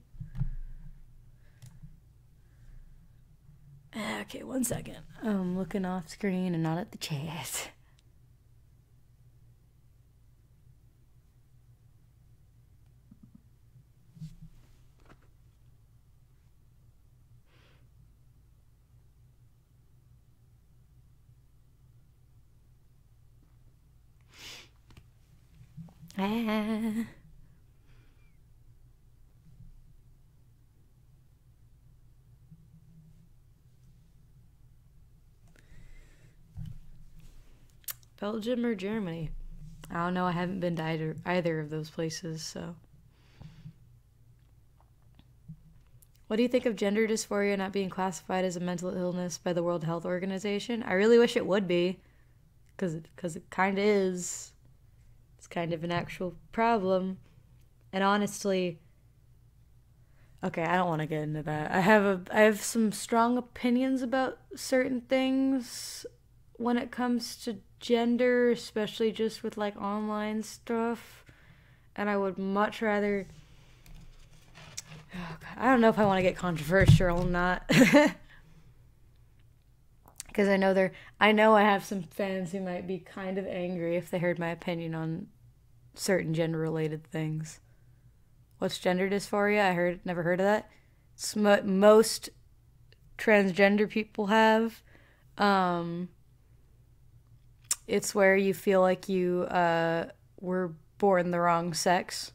Okay, 1 second. I'm looking off screen and not at the chat. Belgium or Germany? I don't know. I haven't been to either of those places, so. What do you think of gender dysphoria not being classified as a mental illness by the World Health Organization? I really wish it would be, because it kind of is. It's kind of an actual problem. And honestly, okay, I don't want to get into that. I have some strong opinions about certain things when it comes to gender, especially just with like online stuff. And I would much rather, oh God, I don't know if I want to get controversial or not. Because I know I have some fans who might be kind of angry if they heard my opinion on certain gender related things. What's gender dysphoria? Never heard of that. It's most transgender people have. It's where you feel like you were born the wrong sex.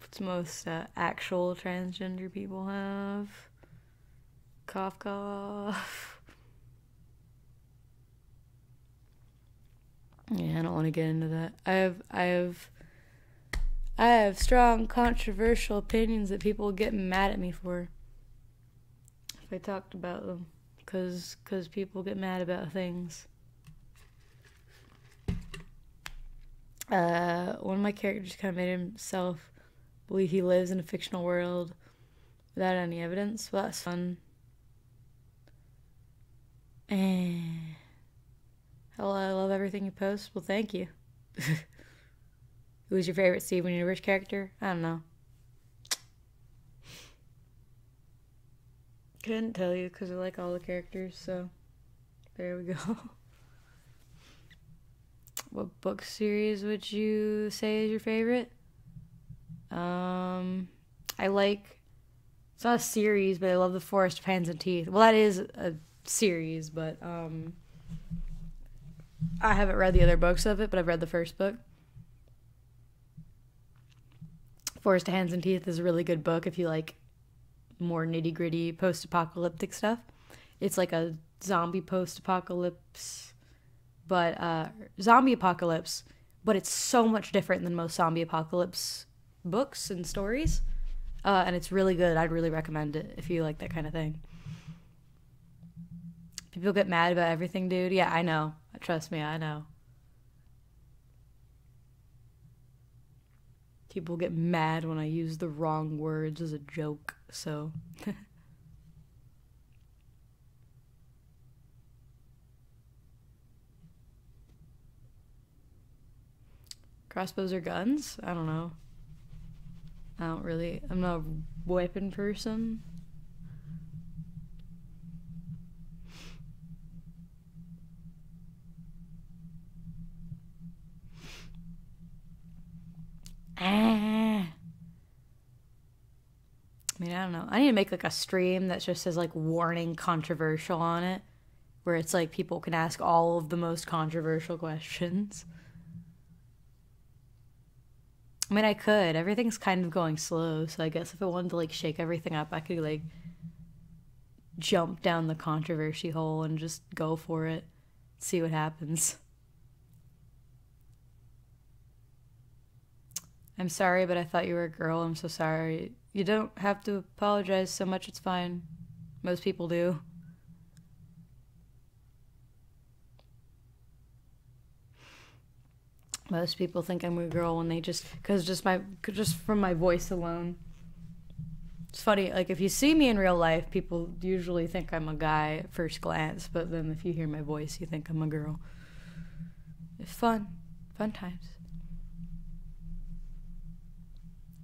It's most actual transgender people have. Cough, cough. Yeah, I don't want to get into that. I have strong controversial opinions that people get mad at me for if I talked about them, because people get mad about things. One of my characters kind of made himself believe he lives in a fictional world without any evidence. Well, that's fun. Hello, I love everything you post. Well, thank you. Who's your favorite Steven Universe character? I don't know. Couldn't tell you because I like all the characters, so there we go. What book series would you say is your favorite? I like, it's not a series, but I love The Forest of Hands and Teeth. Well, that is a series, but I haven't read the other books of it, but I've read the first book. Forest of Hands and Teeth is a really good book if you like more nitty-gritty post-apocalyptic stuff. It's like a zombie post-apocalypse, but zombie apocalypse, but it's so much different than most zombie apocalypse books and stories. And it's really good. I'd really recommend it if you like that kind of thing. People get mad about everything, dude. Yeah, I know. Trust me, I know. People get mad when I use the wrong words as a joke, so. Crossbows or guns? I don't know. I'm not a weapon person. I mean, I don't know. I need to make like a stream that just says like warning controversial on it, where it's like people can ask all of the most controversial questions. I mean, I could. Everything's kind of going slow, so I guess if I wanted to like shake everything up, I could like jump down the controversy hole and just go for it. See what happens. I'm sorry, but I thought you were a girl. I'm so sorry. You don't have to apologize so much. It's fine. Most people do. Most people think I'm a girl when they just from my voice alone. It's funny, like if you see me in real life, people usually think I'm a guy at first glance, but then if you hear my voice, you think I'm a girl. It's fun times.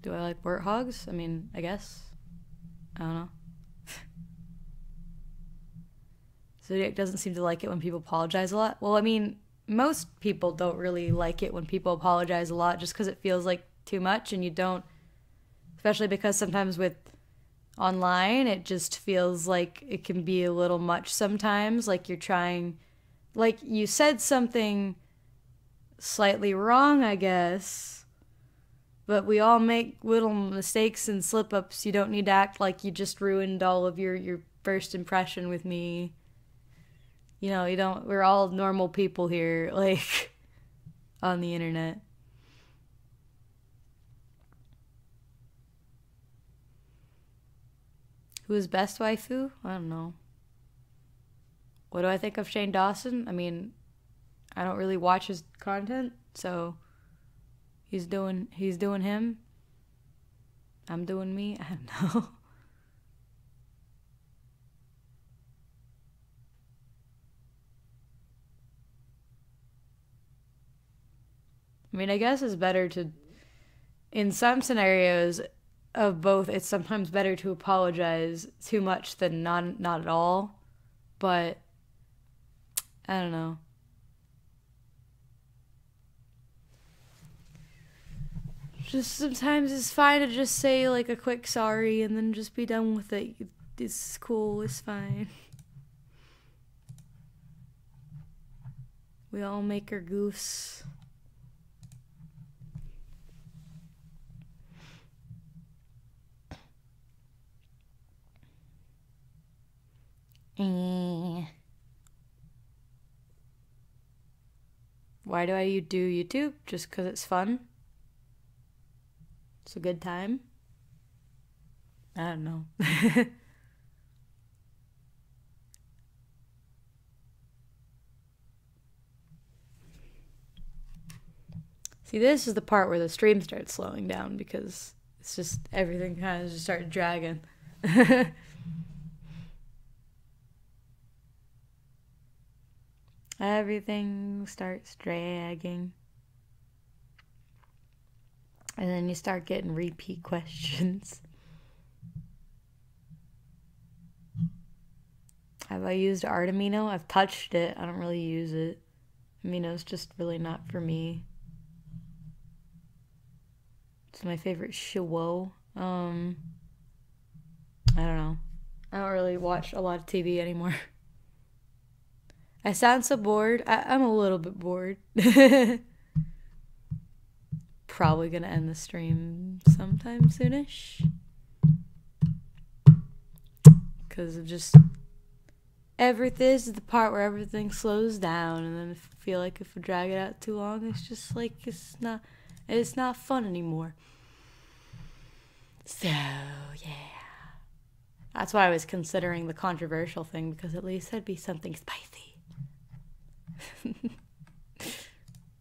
Do I like warthogs? I mean, I guess. I don't know. Zodiac doesn't seem to like it when people apologize a lot. Well, I mean, most people don't really like it when people apologize a lot just because it feels like too much, and you don't, especially because sometimes with online it just feels like it can be a little much sometimes, like you're trying, like you said something slightly wrong, I guess, but we all make little mistakes and slip-ups. You don't need to act like you just ruined all of your first impression with me. You know, you don't, we're all normal people here, like, on the internet. Who is best waifu? I don't know. What do I think of Shane Dawson? I mean, I don't really watch his content, so he's doing him. I'm doing me. I don't know. I mean, I guess it's better to, in some scenarios of both, it's sometimes better to apologize too much than not at all. But I don't know. Just sometimes it's fine to just say like a quick sorry and then just be done with it. It's cool, it's fine. We all make our goofs. Why do I do YouTube? Just because it's fun? It's a good time? I don't know. See, this is the part where the stream starts slowing down because it's just everything kind of just started dragging. Everything starts dragging. And then you start getting repeat questions. Have I used Artemino? I've touched it. I don't really use it. Amino's just really not for me. It's my favorite show. I don't know. I don't really watch a lot of TV anymore. I sound so bored. I'm a little bit bored. Probably gonna end the stream sometime soonish. Because of just this is the part where everything slows down, and then I feel like if we drag it out too long, it's just like it's not fun anymore. So yeah. That's why I was considering the controversial thing, because at least that'd be something spicy.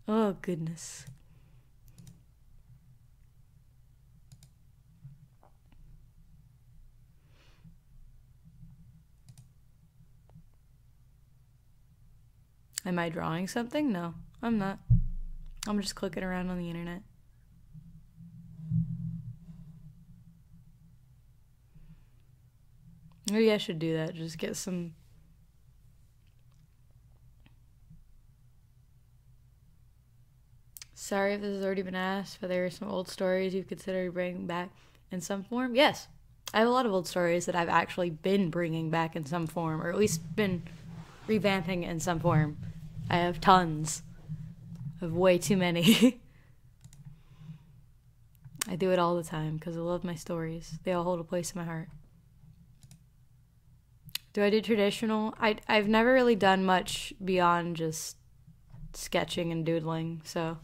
Oh, goodness. Am I drawing something? No, I'm not. I'm just clicking around on the internet. Maybe I should do that. Just get some... Sorry if this has already been asked, but there are some old stories you've considered bringing back in some form. Yes, I have a lot of old stories that I've actually been bringing back in some form, or at least been revamping in some form. I have tons. I have way too many. I do it all the time because I love my stories. They all hold a place in my heart. Do I do traditional? I've never really done much beyond just sketching and doodling, so...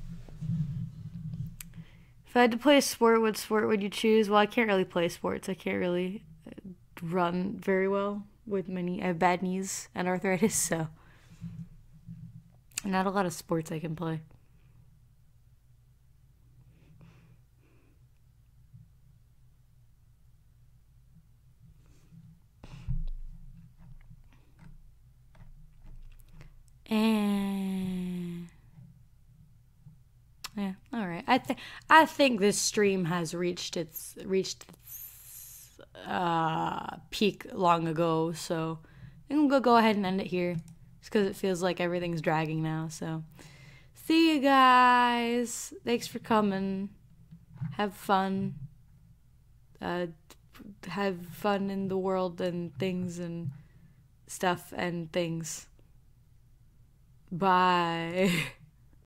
If I had to play a sport, what sport would you choose? Well, I can't really play sports. I can't really run very well with my knee. I have bad knees and arthritis, so... Not a lot of sports I can play. And yeah, all right. I think this stream has reached its peak long ago, so I'm gonna go ahead and end it here, just because it feels like everything's dragging now. So, see you guys. Thanks for coming. Have fun. Have fun in the world and things and stuff and things. Bye.